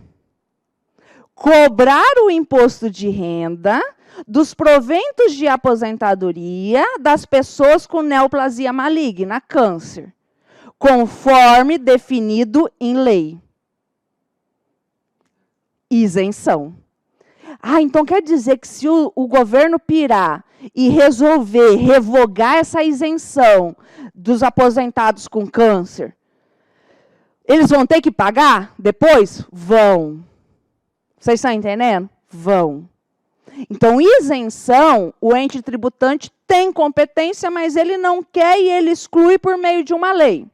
A: cobrar o imposto de renda dos proventos de aposentadoria das pessoas com neoplasia maligna, câncer, conforme definido em lei. Isenção. Ah, então quer dizer que se o governo pirar e resolver revogar essa isenção dos aposentados com câncer, eles vão ter que pagar depois? Vão. Vocês estão entendendo? Vão. Então, isenção, o ente tributante tem competência, mas ele não quer e ele exclui por meio de uma lei.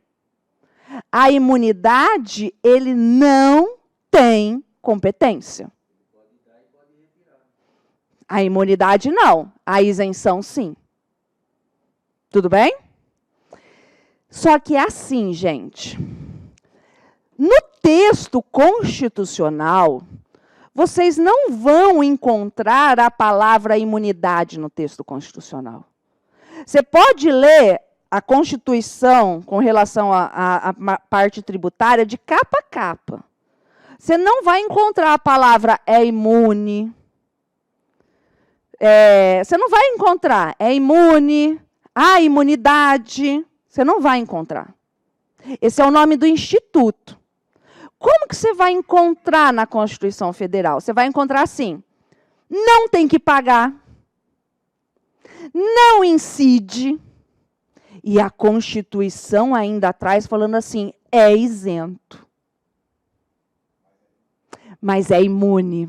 A: A imunidade, ele não tem competência. A imunidade, não. A isenção, sim. Tudo bem? Só que é assim, gente. No texto constitucional, vocês não vão encontrar a palavra imunidade no texto constitucional. Você pode ler a Constituição com relação à parte tributária de capa a capa. Você não vai encontrar a palavra é imune. Você não vai encontrar é imune, a imunidade. Você não vai encontrar. Esse é o nome do instituto. Como que você vai encontrar na Constituição Federal? Você vai encontrar assim, não tem que pagar, não incide, e a Constituição ainda atrás falando assim, é isento, mas é imune.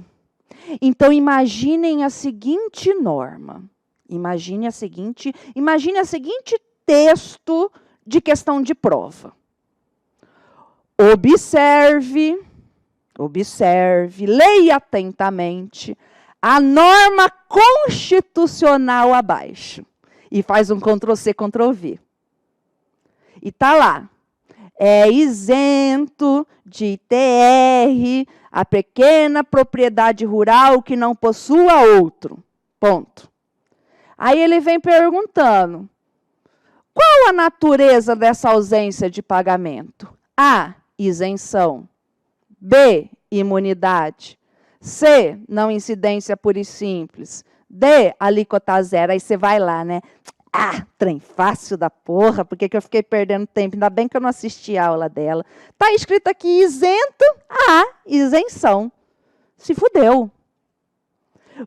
A: Então, imaginem a seguinte norma, imagine a seguinte texto de questão de prova. Observe, leia atentamente a norma constitucional abaixo. E faz um Ctrl+C, Ctrl+V. E está lá. É isento de ITR a pequena propriedade rural que não possua outro. Ponto. Aí ele vem perguntando, qual a natureza dessa ausência de pagamento? A, isenção. B, imunidade. C, não incidência pura e simples. D, alíquota zero. Aí você vai lá, né? Ah, trem fácil da porra, por que eu fiquei perdendo tempo? Ainda bem que eu não assisti a aula dela. Está escrito aqui isento, isenção. Se fudeu.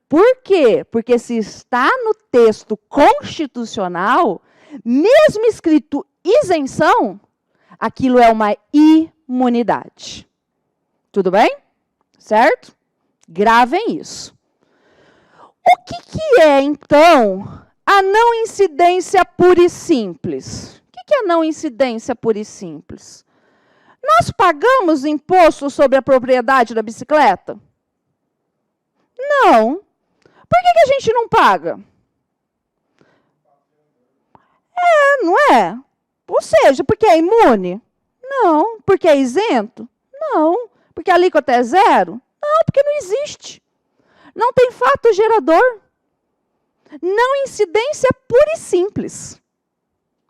A: Por quê? Porque se está no texto constitucional, mesmo escrito isenção, aquilo é uma imunidade. Tudo bem? Certo? Gravem isso. O que é, então, a não incidência pura e simples? O que é a não incidência pura e simples? Nós pagamos imposto sobre a propriedade da bicicleta? Não. Por que a gente não paga? Não é? Ou seja, porque é imune? Não. Porque é isento? Não. Porque a alíquota é zero? Não, porque não existe. Não tem fato gerador. Não incidência pura e simples.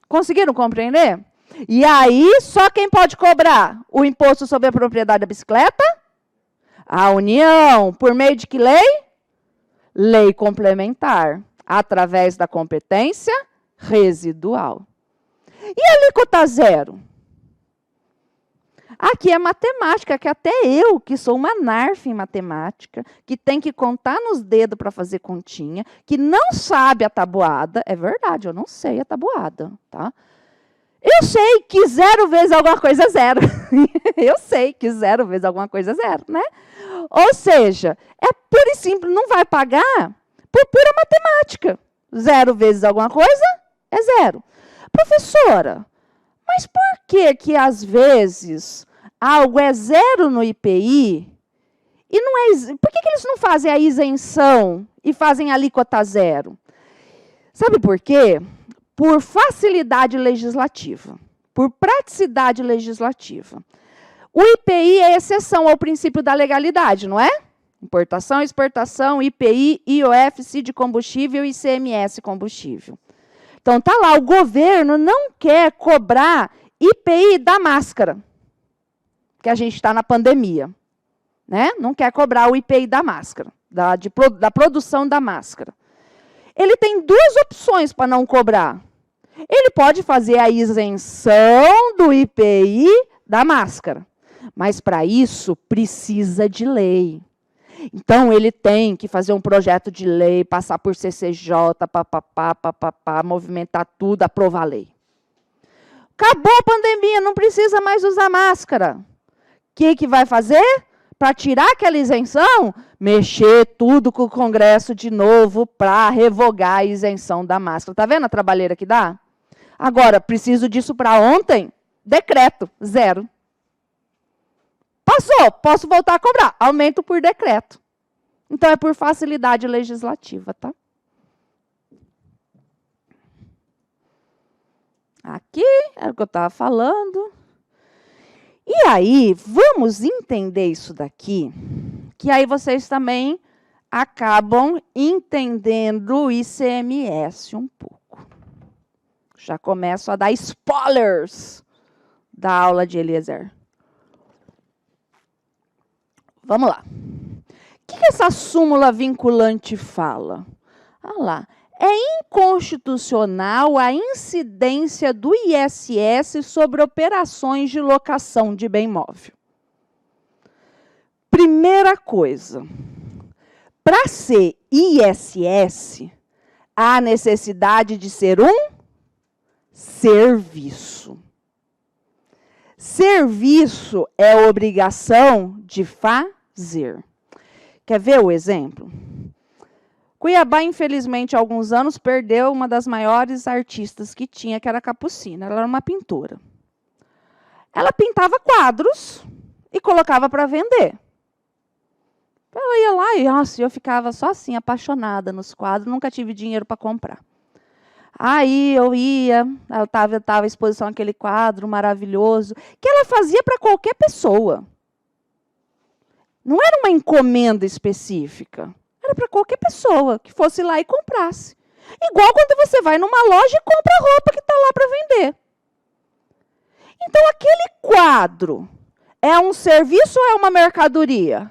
A: Conseguiram compreender? E aí, só quem pode cobrar o imposto sobre a propriedade da bicicleta? A União. Por meio de que lei? Lei complementar. Através da competência residual. E a alíquota zero? Aqui é matemática, que até eu, que sou uma narf em matemática, que tem que contar nos dedos para fazer continha, que não sabe a tabuada, é verdade, eu não sei a tabuada, tá? Eu sei que 0 vezes alguma coisa é 0. Eu sei que 0 vezes alguma coisa é 0, né? Ou seja, é puro e simples, não vai pagar por pura matemática. 0 vezes alguma coisa é 0. Professora, mas por que às vezes algo é 0 no IPI e não é... Por que eles não fazem a isenção e fazem a alíquota 0? Sabe por quê? Por facilidade legislativa, por praticidade legislativa. O IPI é exceção ao princípio da legalidade, não é? Importação, exportação, IPI, IOF, CID combustível e ICMS combustível. Então, tá lá, o governo não quer cobrar IPI da máscara, que a gente está na pandemia, né? Não quer cobrar o IPI da máscara, da produção da máscara. Ele tem 2 opções para não cobrar. Ele pode fazer a isenção do IPI da máscara, mas para isso precisa de lei. Então, ele tem que fazer um projeto de lei, passar por CCJ, papapá, movimentar tudo, aprovar a lei. Acabou a pandemia, não precisa mais usar máscara. O que vai fazer? Para tirar aquela isenção, mexer tudo com o Congresso de novo para revogar a isenção da máscara. Está vendo a trabalheira que dá? Agora, preciso disso para ontem? Decreto, 0. Passou, posso voltar a cobrar. Aumento por decreto. Então, é por facilidade legislativa, tá? Aqui é o que eu estava falando. E aí, vamos entender isso daqui, que aí vocês também acabam entendendo o ICMS um pouco. Já começo a dar spoilers da aula de Eliezer. Vamos lá. O que essa súmula vinculante fala? Olha lá. É inconstitucional a incidência do ISS sobre operações de locação de bem móvel. Primeira coisa, para ser ISS, há necessidade de ser um serviço. Serviço é obrigação de fazer. Quer ver o exemplo? Cuiabá, infelizmente, há alguns anos, perdeu uma das maiores artistas que tinha, que era a Capucina. Ela era uma pintora. Ela pintava quadros e colocava para vender. Ela ia lá e nossa, eu ficava só assim, apaixonada nos quadros, nunca tive dinheiro para comprar. Aí eu ia, ela estava à exposição aquele quadro maravilhoso, que ela fazia para qualquer pessoa. Não era uma encomenda específica. Era para qualquer pessoa que fosse lá e comprasse. Igual quando você vai numa loja e compra a roupa que está lá para vender. Então, aquele quadro é um serviço ou é uma mercadoria?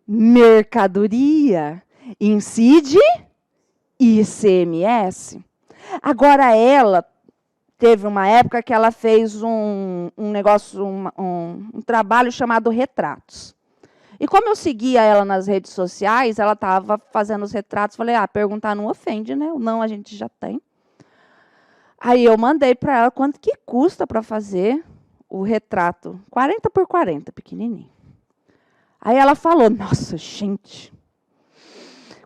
A: Mercadoria. Incide ICMS. Agora, ela teve uma época que ela fez um trabalho chamado Retratos. E como eu seguia ela nas redes sociais, ela estava fazendo os retratos. Falei, perguntar não ofende, né? O não a gente já tem. Aí eu mandei para ela quanto que custa para fazer o retrato. 40 por 40, pequenininho. Aí ela falou, nossa, gente,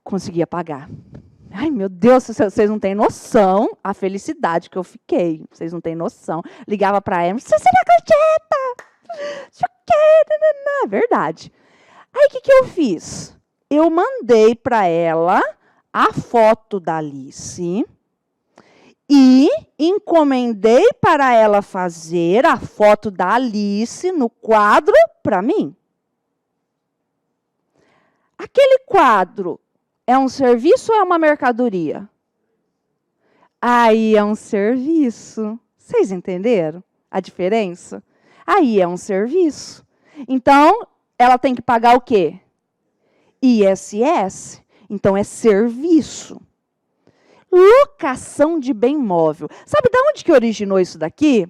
A: conseguia pagar. Ai, meu Deus, vocês não têm noção a felicidade que eu fiquei. Vocês não têm noção. Ligava para ela, você não acredita? É verdade. Aí, o que eu fiz? Eu mandei para ela a foto da Alice e encomendei para ela fazer a foto da Alice no quadro para mim. Aquele quadro é um serviço ou é uma mercadoria? Aí é um serviço. Vocês entenderam a diferença? Aí é um serviço. Então, ela tem que pagar o quê? ISS. Então, é serviço. Locação de bem móvel. Sabe de onde que originou isso daqui?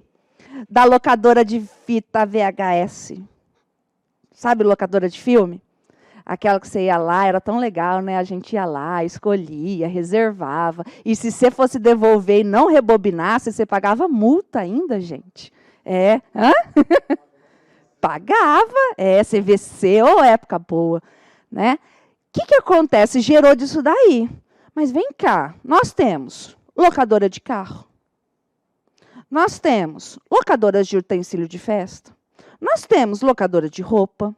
A: Da locadora de fita VHS. Sabe locadora de filme? Aquela que você ia lá, era tão legal, né? A gente ia lá, escolhia, reservava. E se você fosse devolver e não rebobinasse, você pagava multa ainda, gente. Hã? Pagava, CVC, ou época boa, né? O que acontece? Gerou disso daí. Mas vem cá, nós temos locadora de carro. Nós temos locadoras de utensílio de festa. Nós temos locadora de roupa.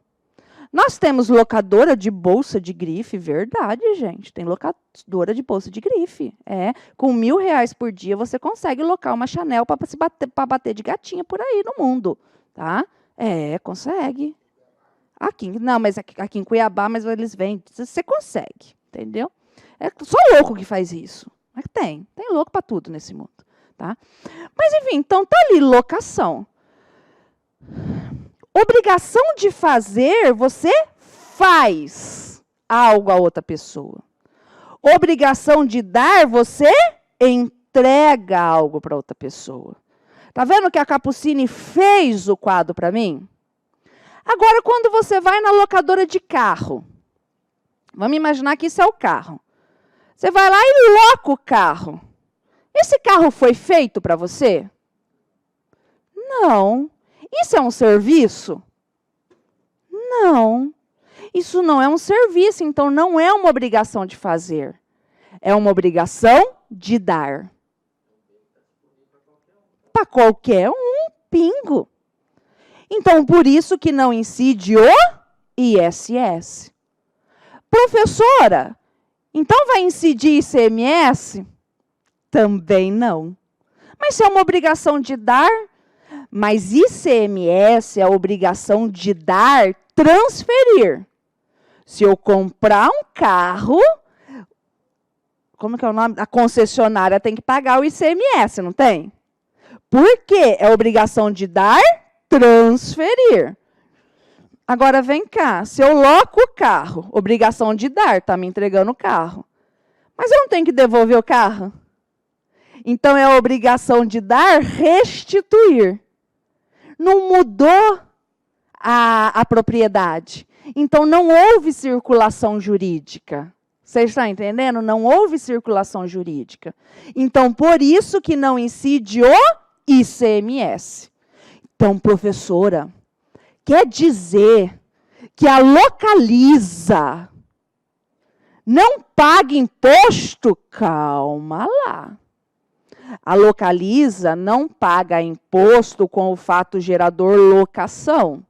A: Nós temos locadora de bolsa de grife. Verdade, gente. Tem locadora de bolsa de grife. Com R$1.000 por dia, você consegue locar uma Chanel para bater de gatinha por aí no mundo. Tá? Consegue. Mas aqui em Cuiabá, mas eles vendem. Você consegue, entendeu? É só louco que faz isso. Mas tem louco para tudo nesse mundo. Tá? Mas, enfim, então tá ali, locação. Obrigação de fazer, você faz algo a outra pessoa. Obrigação de dar, você entrega algo para outra pessoa. Tá vendo que a Capucine fez o quadro para mim? Agora, quando você vai na locadora de carro, vamos imaginar que isso é o carro. Você vai lá e loca o carro. Esse carro foi feito para você? Não. Isso é um serviço? Não. Isso não é um serviço, então não é uma obrigação de fazer. É uma obrigação de dar. Para qualquer um, pingo. Então, por isso que não incide o ISS. Professora, então vai incidir ICMS? Também não. Mas se é uma obrigação de dar, mas ICMS é a obrigação de dar, transferir. Se eu comprar um carro, como que é o nome? A concessionária tem que pagar o ICMS, não tem? Por quê? É obrigação de dar, transferir. Agora, vem cá. Se eu loco o carro, obrigação de dar, está me entregando o carro. Mas eu não tenho que devolver o carro? Então, é a obrigação de dar, restituir. Não mudou a propriedade. Então, não houve circulação jurídica. Vocês estão entendendo? Não houve circulação jurídica. Então, por isso que não incide o ICMS. Então, professora, quer dizer que a Localiza não paga imposto? Calma lá. A Localiza não paga imposto com o fato gerador locação.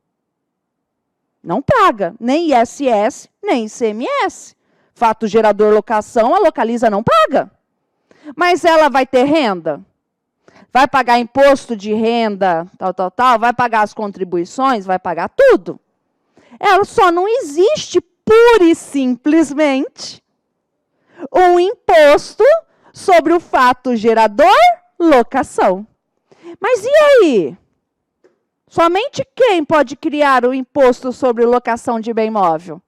A: Não paga, nem ISS, nem ICMS. Fato gerador locação, a Localiza não paga. Mas ela vai ter renda? Vai pagar imposto de renda, tal, vai pagar as contribuições, vai pagar tudo. Ela só não existe pura e simplesmente um imposto sobre o fato gerador locação. Mas e aí? Somente quem pode criar o imposto sobre locação de bem móvel?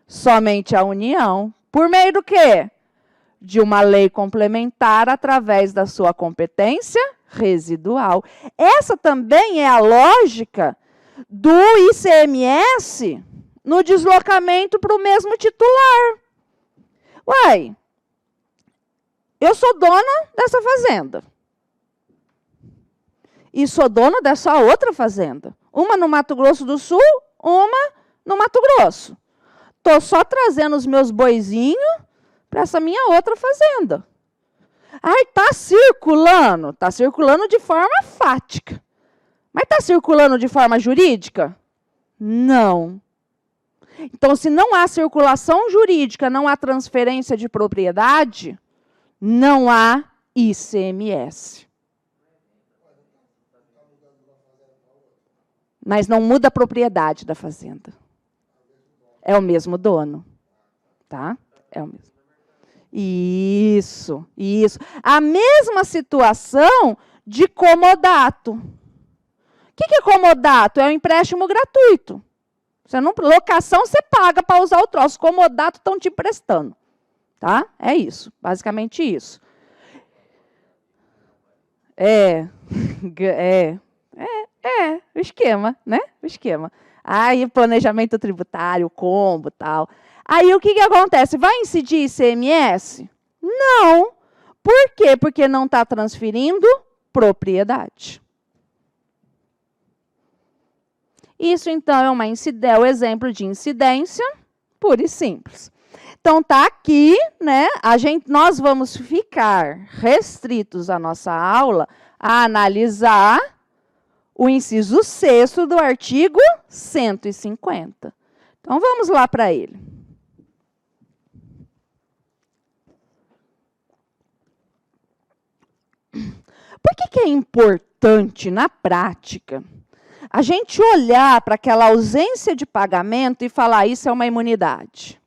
A: Somente a União. Por meio do quê? De uma lei complementar através da sua competência residual. Essa também é a lógica do ICMS no deslocamento para o mesmo titular. Uai, eu sou dona dessa fazenda. E sou dona dessa outra fazenda. Uma no Mato Grosso do Sul, uma no Mato Grosso. Estou só trazendo os meus boizinhos para essa minha outra fazenda. Ai, está circulando? Está circulando de forma fática. Mas está circulando de forma jurídica? Não. Então, se não há circulação jurídica, não há transferência de propriedade, não há ICMS. Mas não muda a propriedade da fazenda. É o mesmo dono. Tá? É o mesmo. Isso. A mesma situação de comodato. O que é comodato? É um empréstimo gratuito. Você não, locação você paga para usar o troço. Comodato estão te emprestando. Tá? É isso, basicamente isso. O esquema, né? O esquema. Aí, planejamento tributário, combo, tal. Aí, o que acontece? Vai incidir ICMS? Não. Por quê? Porque não está transferindo propriedade. Isso, então, é o exemplo de incidência pura e simples. Então, está aqui, né? Nós vamos ficar restritos à nossa aula a analisar o inciso 6º do artigo 150. Então, vamos lá para ele. Por que é importante, na prática, a gente olhar para aquela ausência de pagamento e falar isso é uma imunidade?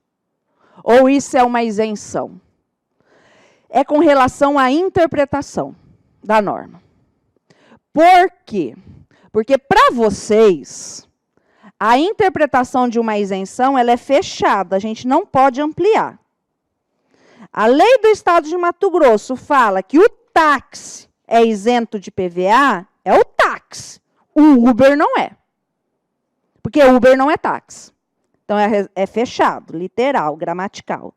A: Ou isso é uma isenção? É com relação à interpretação da norma. Por quê? Porque, para vocês, a interpretação de uma isenção ela é fechada, a gente não pode ampliar. A lei do Estado de Mato Grosso fala que o táxi é isento de PVA, é o táxi. O Uber não é. Porque Uber não é táxi. Então, é fechado, literal, gramatical.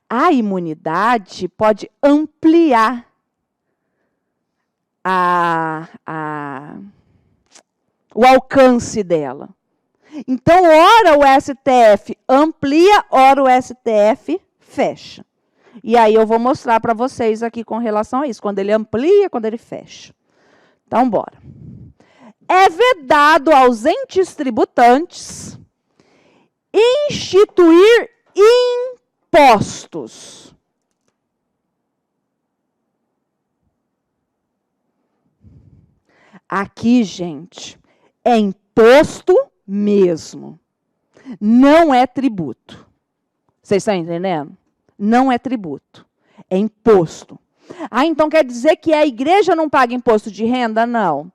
A: A imunidade pode ampliar o alcance dela. Então, ora o STF amplia, ora o STF fecha. E aí eu vou mostrar para vocês aqui com relação a isso, quando ele amplia, quando ele fecha. Então, bora. É vedado aos entes tributantes instituir impostos. Aqui, gente, é imposto mesmo. Não é tributo. Vocês estão entendendo? Não é tributo. É imposto. Ah, então quer dizer que a igreja não paga imposto de renda? Não.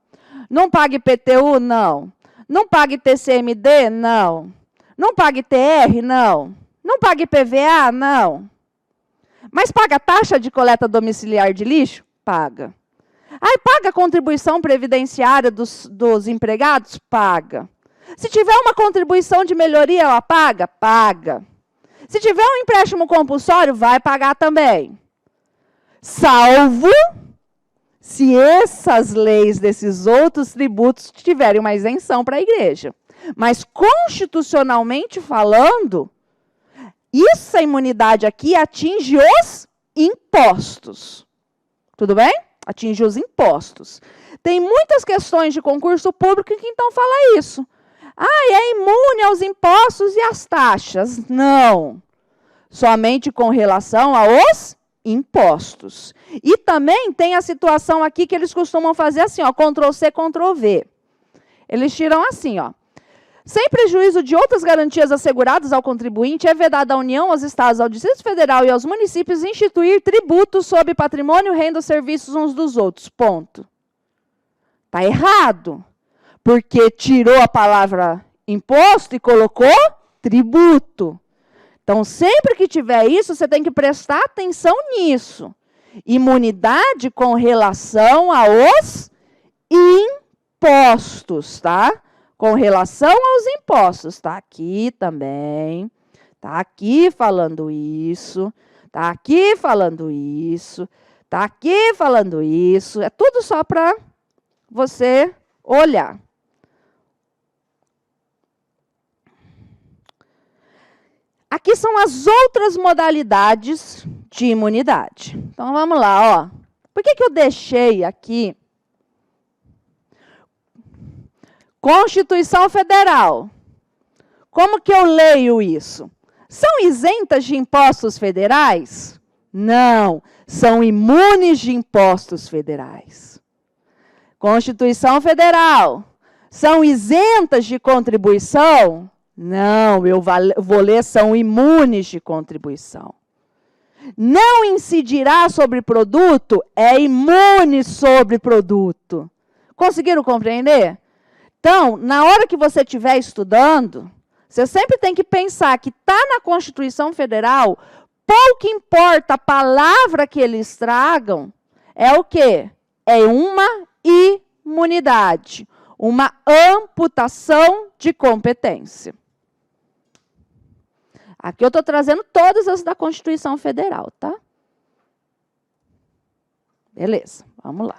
A: Não paga IPTU? Não. Não paga TCMD? Não. Não paga ITR? Não. Não paga IPVA? Não. Mas paga taxa de coleta domiciliar de lixo? Paga. Aí paga a contribuição previdenciária dos empregados? Paga. Se tiver uma contribuição de melhoria, ela paga? Paga. Se tiver um empréstimo compulsório, vai pagar também. Salvo se essas leis desses outros tributos tiverem uma isenção para a igreja. Mas, constitucionalmente falando, essa imunidade aqui atinge os impostos. Tudo bem? Atinge os impostos. Tem muitas questões de concurso público que então fala isso. É imune aos impostos e às taxas. Não. Somente com relação aos impostos. E também tem a situação aqui que eles costumam fazer assim, ó, Ctrl+C, Ctrl+V. Eles tiram assim, ó. Sem prejuízo de outras garantias asseguradas ao contribuinte, é vedado à União, aos Estados, ao Distrito Federal e aos municípios instituir tributos sobre patrimônio, renda, serviços uns dos outros. Ponto. Está errado. Porque tirou a palavra imposto e colocou tributo. Então, sempre que tiver isso, você tem que prestar atenção nisso. Imunidade com relação aos impostos, tá? Com relação aos impostos. Está aqui também. Está aqui falando isso. Está aqui falando isso. Está aqui falando isso. É tudo só para você olhar. Aqui são as outras modalidades de imunidade. Então, vamos lá, ó. Por que eu deixei aqui Constituição Federal? Como que eu leio isso? São isentas de impostos federais? Não, são imunes de impostos federais. Constituição Federal. São isentas de contribuição? Não, eu vou ler, são imunes de contribuição. Não incidirá sobre produto, é imune sobre produto. Conseguiram compreender? Então, na hora que você estiver estudando, você sempre tem que pensar que está na Constituição Federal, pouco importa a palavra que eles tragam, é o quê? É uma imunidade, uma amputação de competência. Aqui eu estou trazendo todas as da Constituição Federal, tá? Beleza, vamos lá.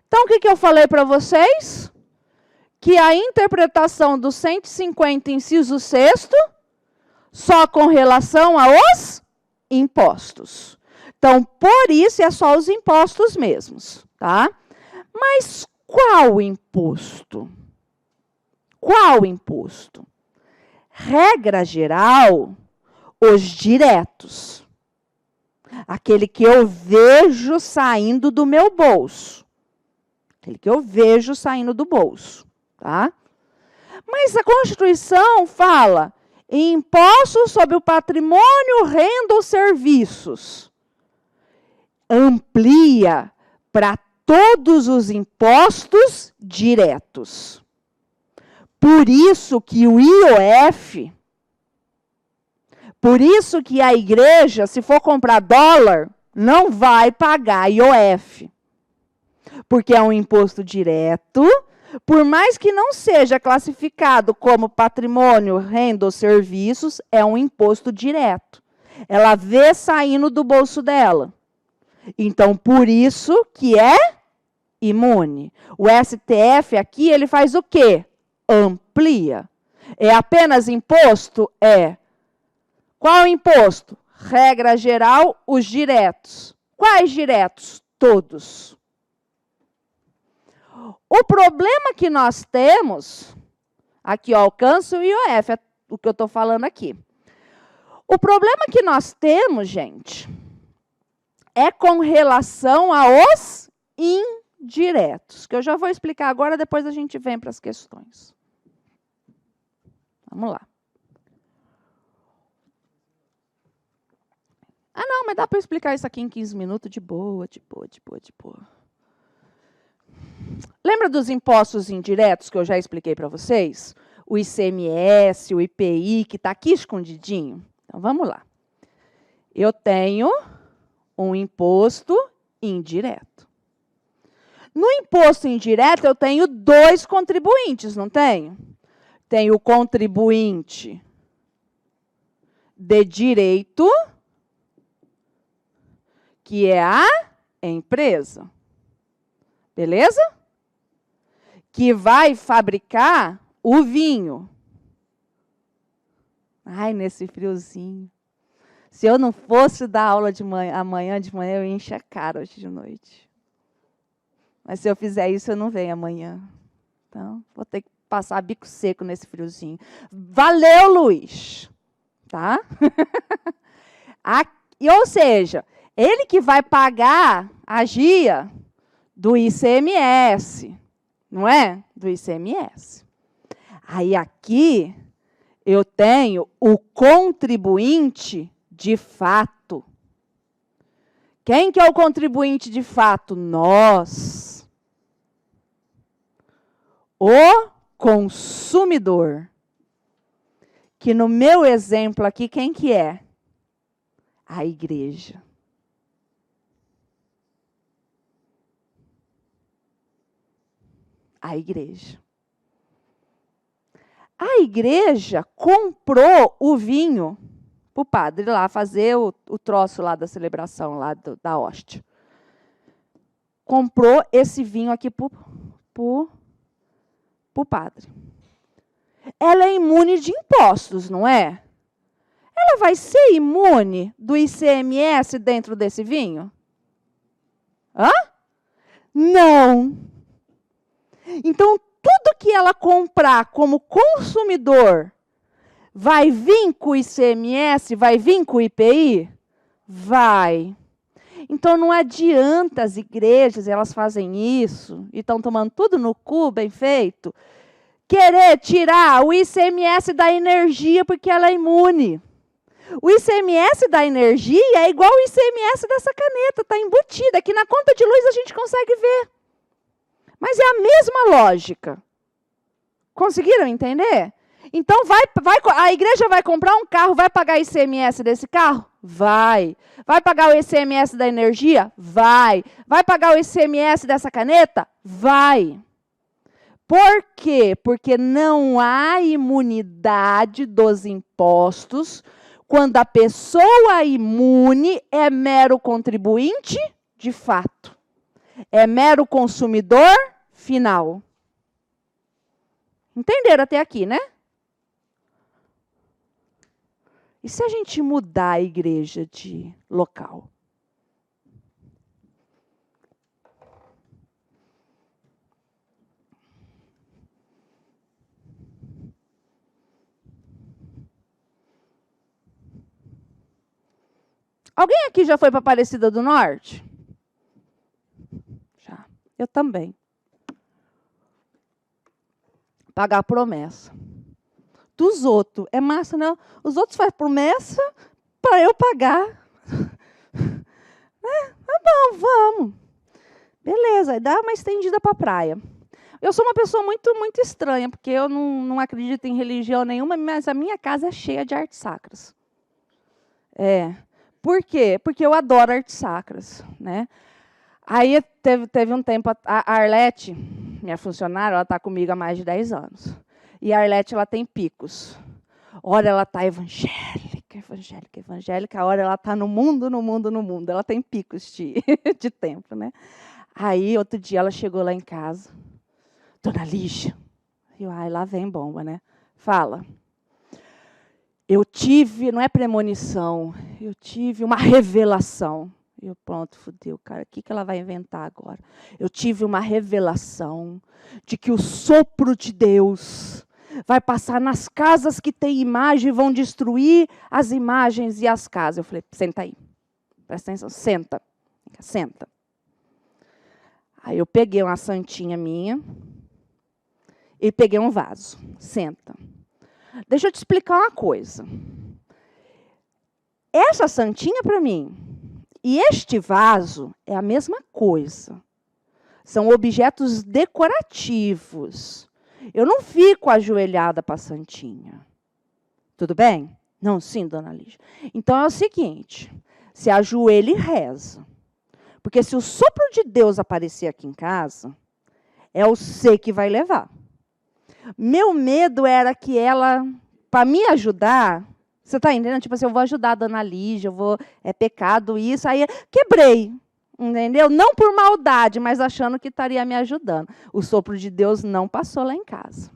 A: Então, o que eu falei para vocês? Que a interpretação do 150, inciso 6º, só com relação aos impostos. Então, por isso, é só os impostos mesmos, tá? Mas qual imposto? Qual imposto? Regra geral, os diretos. Aquele que eu vejo saindo do meu bolso. Aquele que eu vejo saindo do bolso, tá? Mas a Constituição fala em impostos sobre o patrimônio, renda ou serviços. Amplia para todos os impostos diretos. Por isso que o IOF, por isso que a igreja, se for comprar dólar, não vai pagar IOF. Porque é um imposto direto, por mais que não seja classificado como patrimônio, renda ou serviços, é um imposto direto. Ela vê saindo do bolso dela. Então, por isso que é imune. O STF aqui, ele faz o quê? Amplia. É apenas imposto? É. Qual imposto? Regra geral, os diretos. Quais diretos? Todos. O problema que nós temos, aqui, ó, alcance o IOF, é o que eu estou falando aqui. O problema que nós temos, gente, é com relação aos indiretos, que eu já vou explicar agora, depois a gente vem para as questões. Vamos lá. Ah, não, mas dá para explicar isso aqui em 15 minutos, de boa, de boa, de boa, de boa. Lembra dos impostos indiretos que eu já expliquei para vocês? O ICMS, o IPI, que está aqui escondidinho. Então, vamos lá. Eu tenho um imposto indireto. No imposto indireto, eu tenho dois contribuintes, não tenho? Tenho o contribuinte de direito, que é a empresa. Beleza? Que vai fabricar o vinho. Ai, nesse friozinho. Se eu não fosse dar aula de manhã, amanhã de manhã, eu encho a cara hoje de noite. Mas se eu fizer isso, eu não venho amanhã. Então, vou ter que passar bico seco nesse friozinho. Valeu, Luiz! Tá? Ou seja, ele que vai pagar a GIA do ICMS, não é? Do ICMS. Aí aqui eu tenho o contribuinte de fato. Quem que é o contribuinte de fato? Nós. O consumidor. Que no meu exemplo aqui, quem que é? A igreja. A igreja. A igreja comprou o vinho para o padre lá fazer o troço lá da celebração, lá da hóstia. Comprou esse vinho aqui para o padre. Ela é imune de impostos, não é? Ela vai ser imune do ICMS dentro desse vinho? Hã? Não. Então, tudo que ela comprar como consumidor vai vir com o ICMS, vai vir com o IPI? Vai. Então, não adianta as igrejas, elas fazem isso, e estão tomando tudo no cu, bem feito, querer tirar o ICMS da energia porque ela é imune. O ICMS da energia é igual ao ICMS dessa caneta, está embutida. Aqui na conta de luz a gente consegue ver. Mas é a mesma lógica. Conseguiram entender? Então, a igreja vai comprar um carro, vai pagar ICMS desse carro? Vai. Vai pagar o ICMS da energia? Vai. Vai pagar o ICMS dessa caneta? Vai. Por quê? Porque não há imunidade dos impostos quando a pessoa imune é mero contribuinte de fato. É mero consumidor final. Entenderam até aqui, né? E se a gente mudar a igreja de local? Alguém aqui já foi para Aparecida do Norte? Já. Eu também. Pagar a promessa. Dos outros. É massa, não? Os outros fazem promessa para eu pagar. Tá bom, vamos. Beleza, aí dá uma estendida para a praia. Eu sou uma pessoa muito, muito estranha, porque eu não acredito em religião nenhuma, mas a minha casa é cheia de artes sacras. Por quê? Porque eu adoro artes sacras, né? Aí teve um tempo, a Arlete, minha funcionária, ela está comigo há mais de 10 anos. E a Arlete, ela tem picos. Ora ela está evangélica, a hora ela está no mundo. Ela tem picos de tempo, né? Aí, outro dia, ela chegou lá em casa. Dona Lígia. Ai, lá vem bomba, né? Fala. Eu tive, não é premonição, eu tive uma revelação. Eu, pronto, fudeu, cara. O que ela vai inventar agora? Eu tive uma revelação de que o sopro de Deus vai passar nas casas que têm imagem e vão destruir as imagens e as casas. Eu falei, senta aí. Presta atenção, senta. Senta. Aí eu peguei uma santinha minha e peguei um vaso. Senta. Deixa eu te explicar uma coisa. Essa santinha para mim e este vaso é a mesma coisa. São objetos decorativos. Eu não fico ajoelhada para a santinha. Tudo bem? Não, sim, dona Lígia. Então é o seguinte, se ajoelha e reza. Porque se o sopro de Deus aparecer aqui em casa, é o você que vai levar. Meu medo era que ela, para me ajudar, você está entendendo? Tipo assim, eu vou ajudar a dona Lígia, é pecado isso, aí quebrei, entendeu? Não por maldade, mas achando que estaria me ajudando. O sopro de Deus não passou lá em casa.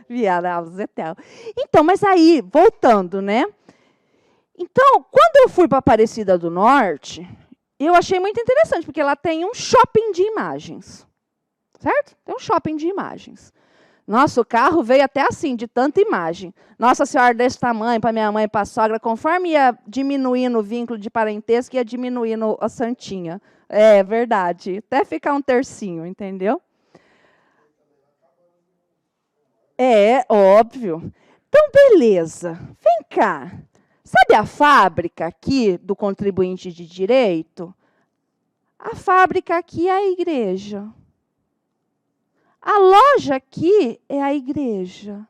A: Viada, Zetel. Então, mas aí, voltando, né? Então, quando eu fui para Aparecida do Norte, eu achei muito interessante, porque lá tem um shopping de imagens. Certo? Tem um shopping de imagens. Nossa, o carro veio até assim, de tanta imagem. Nossa Senhora desse tamanho, para minha mãe e para a sogra, conforme ia diminuindo o vínculo de parentesco, ia diminuindo a santinha. É verdade. Até ficar um tercinho, entendeu? É, óbvio. Então, beleza. Vem cá. Sabe a fábrica aqui do contribuinte de direito? A fábrica aqui é a igreja. A loja aqui é a igreja.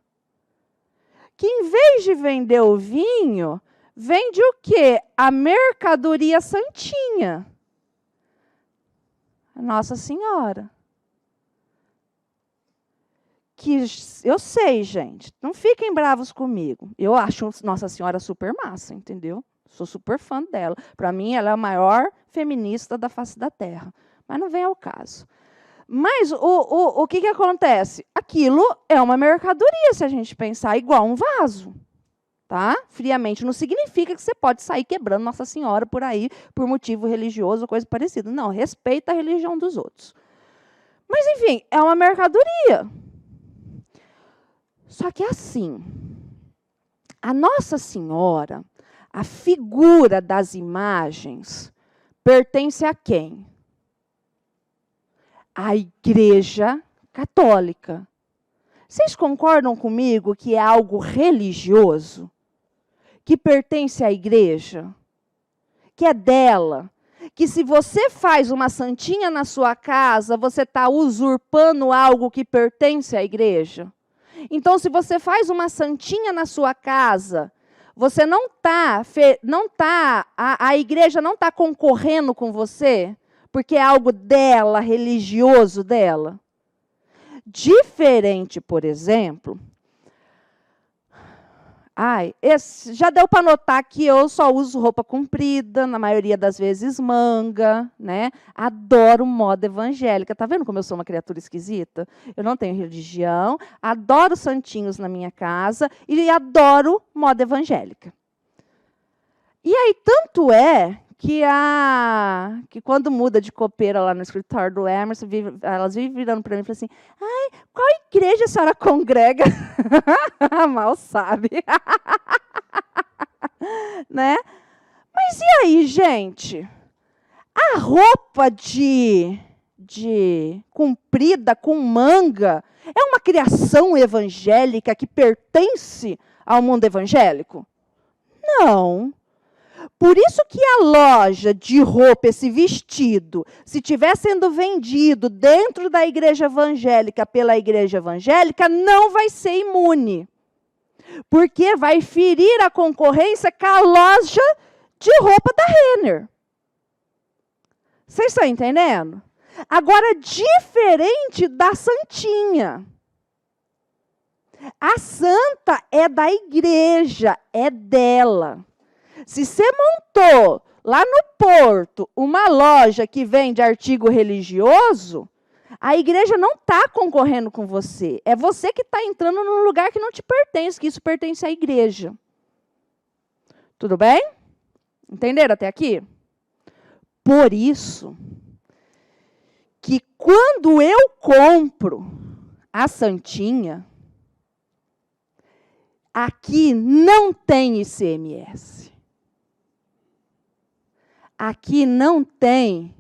A: Que em vez de vender o vinho, vende o quê? A mercadoria santinha. Nossa Senhora. Que eu sei, gente, não fiquem bravos comigo. Eu acho Nossa Senhora super massa, entendeu? Sou super fã dela. Para mim, ela é a maior feminista da face da Terra. Mas não vem ao caso. Mas o que acontece? Aquilo é uma mercadoria, se a gente pensar, igual um vaso. Tá? Friamente, não significa que você pode sair quebrando Nossa Senhora por aí, por motivo religioso ou coisa parecida. Não, respeita a religião dos outros. Mas, enfim, é uma mercadoria. Só que assim, a Nossa Senhora, a figura das imagens pertence a quem? À Igreja Católica. Vocês concordam comigo que é algo religioso? Que pertence à igreja? Que é dela? Que se você faz uma santinha na sua casa, você está usurpando algo que pertence à igreja? Então, se você faz uma santinha na sua casa, você a igreja não está concorrendo com você, porque é algo dela, religioso dela. Diferente, por exemplo, já deu para notar que eu só uso roupa comprida, na maioria das vezes manga, né? Adoro moda evangélica. Tá vendo como eu sou uma criatura esquisita? Eu não tenho religião, adoro santinhos na minha casa e adoro moda evangélica. E aí, tanto é que quando muda de copeira lá no escritório do Emerson, elas vivem virando para mim e falam assim, qual igreja a senhora congrega? Mal sabe. Né? Mas e aí, gente? A roupa de comprida com manga é uma criação evangélica que pertence ao mundo evangélico? Não. Por isso que a loja de roupa, esse vestido, se estiver sendo vendido dentro da igreja evangélica, pela igreja evangélica, não vai ser imune. Porque vai ferir a concorrência com a loja de roupa da Renner. Vocês estão entendendo? Agora, diferente da santinha. A santa é da igreja, é dela. Se você montou lá no Porto uma loja que vende artigo religioso, a igreja não está concorrendo com você. É você que está entrando num lugar que não te pertence, que isso pertence à igreja. Tudo bem? Entenderam até aqui? Por isso que quando eu compro a santinha, aqui não tem ICMS. Aqui não tem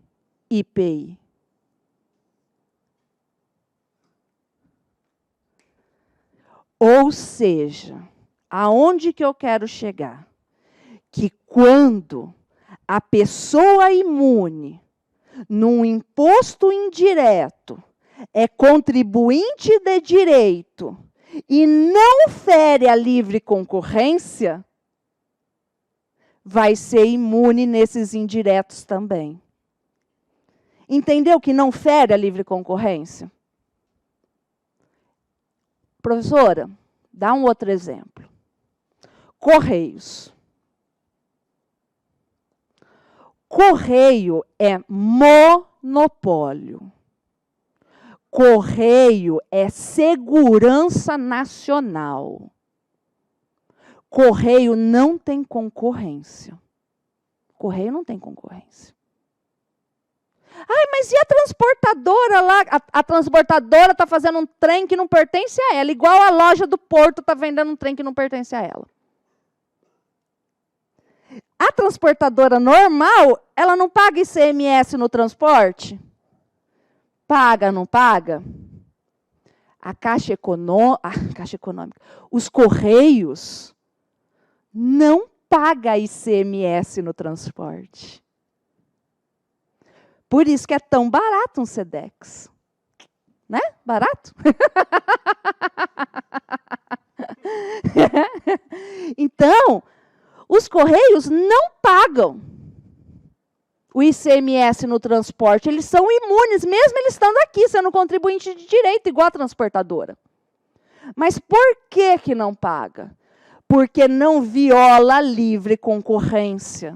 A: IPI. Ou seja, aonde que eu quero chegar? Que quando a pessoa imune, num imposto indireto, é contribuinte de direito e não fere a livre concorrência, vai ser imune nesses indiretos também. Entendeu que não fere a livre concorrência? Professora, dá um outro exemplo. Correios. Correio é monopólio. Correio é segurança nacional. Correio não tem concorrência. Correio não tem concorrência. Mas e a transportadora lá? A transportadora está fazendo um trem que não pertence a ela, igual a loja do Porto está vendendo um trem que não pertence a ela. A transportadora normal, ela não paga ICMS no transporte? Paga, não paga? A Caixa Econômica, os Correios, não paga ICMS no transporte. Por isso que é tão barato um Sedex. Né? Barato? Então, os Correios não pagam o ICMS no transporte. Eles são imunes, mesmo eles estando aqui, sendo contribuinte de direito, igual a transportadora. Mas por que não paga? Porque não viola a livre concorrência.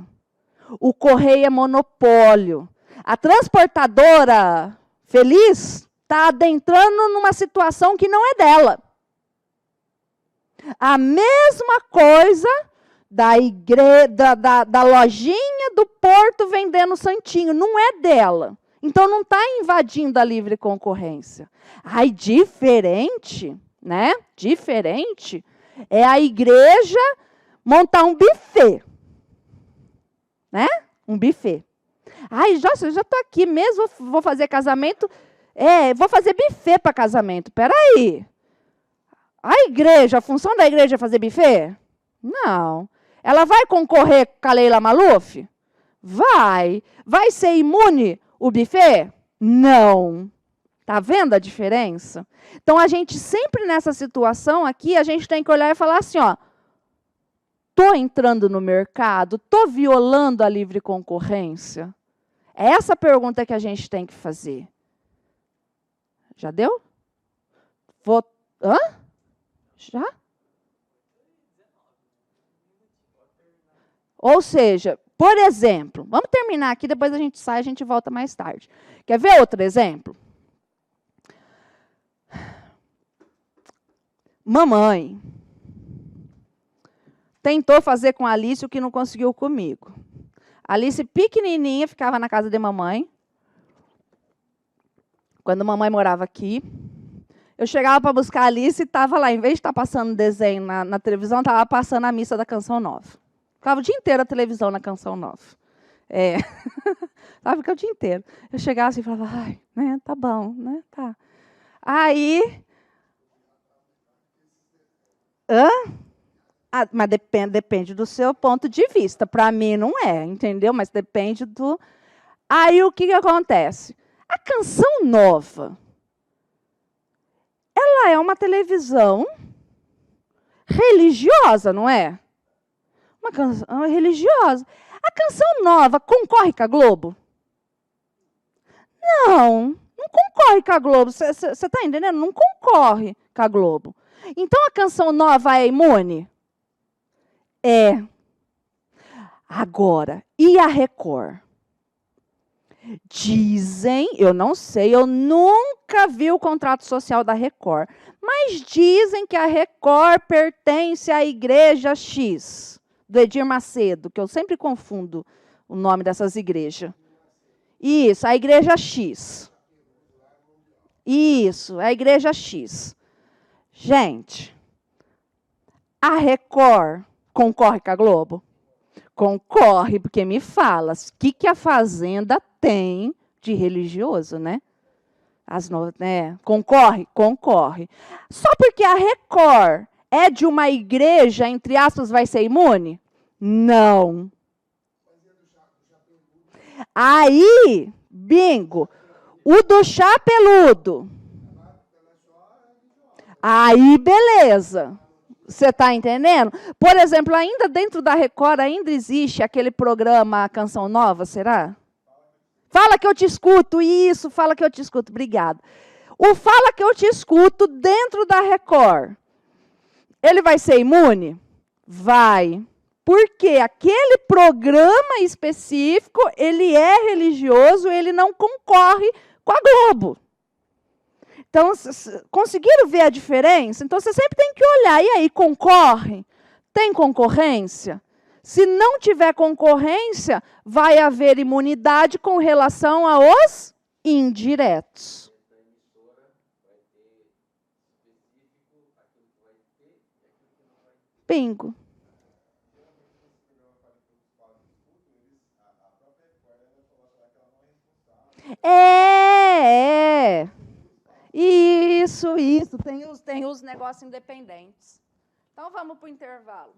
A: O Correio é monopólio. A transportadora feliz está adentrando numa situação que não é dela. A mesma coisa da lojinha do Porto vendendo santinho, não é dela. Então não está invadindo a livre concorrência. Diferente, né? Diferente é a igreja montar um buffet. né? Um buffet. Ai, Jossa, eu já estou aqui mesmo, vou fazer casamento. Vou fazer buffet para casamento. Peraí. A igreja, a função da igreja é fazer buffet? Não. Ela vai concorrer com a Leila Maluf? Vai. Vai ser imune o buffet? Não. Tá vendo a diferença? Então, a gente sempre nessa situação aqui, a gente tem que olhar e falar assim, ó, estou entrando no mercado, estou violando a livre concorrência? É essa pergunta que a gente tem que fazer. Já deu? Hã? Já? Ou seja, por exemplo, vamos terminar aqui, depois a gente sai, a gente volta mais tarde. Quer ver outro exemplo? Mamãe tentou fazer com a Alice o que não conseguiu comigo. A Alice, pequenininha, ficava na casa de mamãe. Quando mamãe morava aqui, eu chegava para buscar a Alice e estava lá, em vez de estar passando desenho na televisão, estava passando a missa da Canção Nova. Ficava o dia inteiro a televisão na Canção Nova. Ficava o dia inteiro. Eu chegava assim e falava, ai, né, tá bom, né, tá. Aí... mas depende do seu ponto de vista. Para mim não é, entendeu? Mas depende do... Aí o que acontece? A Canção Nova, ela é uma televisão religiosa, não é? Uma canção religiosa. A Canção Nova concorre com a Globo? Não concorre com a Globo. Você está entendendo? Não concorre com a Globo. Então, a Canção Nova é imune? É. Agora, e a Record? Dizem, eu não sei, eu nunca vi o contrato social da Record, mas dizem que a Record pertence à Igreja X, do Edir Macedo, que eu sempre confundo o nome dessas igrejas. Isso, a Igreja X. Isso, a Igreja X. Gente, a Record concorre com a Globo? Concorre, porque me fala, o que a Fazenda tem de religioso, né? Concorre? Concorre. Só porque a Record é de uma igreja, entre aspas, vai ser imune? Não. Aí, bingo, o do chá peludo. Aí, beleza. Você está entendendo? Por exemplo, ainda dentro da Record, ainda existe aquele programa Canção Nova, será? Fala que eu te escuto, isso, fala que eu te escuto, obrigado. O Fala que eu te escuto dentro da Record, ele vai ser imune? Vai. Porque aquele programa específico, ele é religioso, ele não concorre com a Globo. Então, conseguiram ver a diferença? Então, você sempre tem que olhar. E aí, concorre? Tem concorrência? Se não tiver concorrência, vai haver imunidade com relação aos indiretos. Bingo. Isso. Tem os negócios independentes. Então, vamos para o intervalo.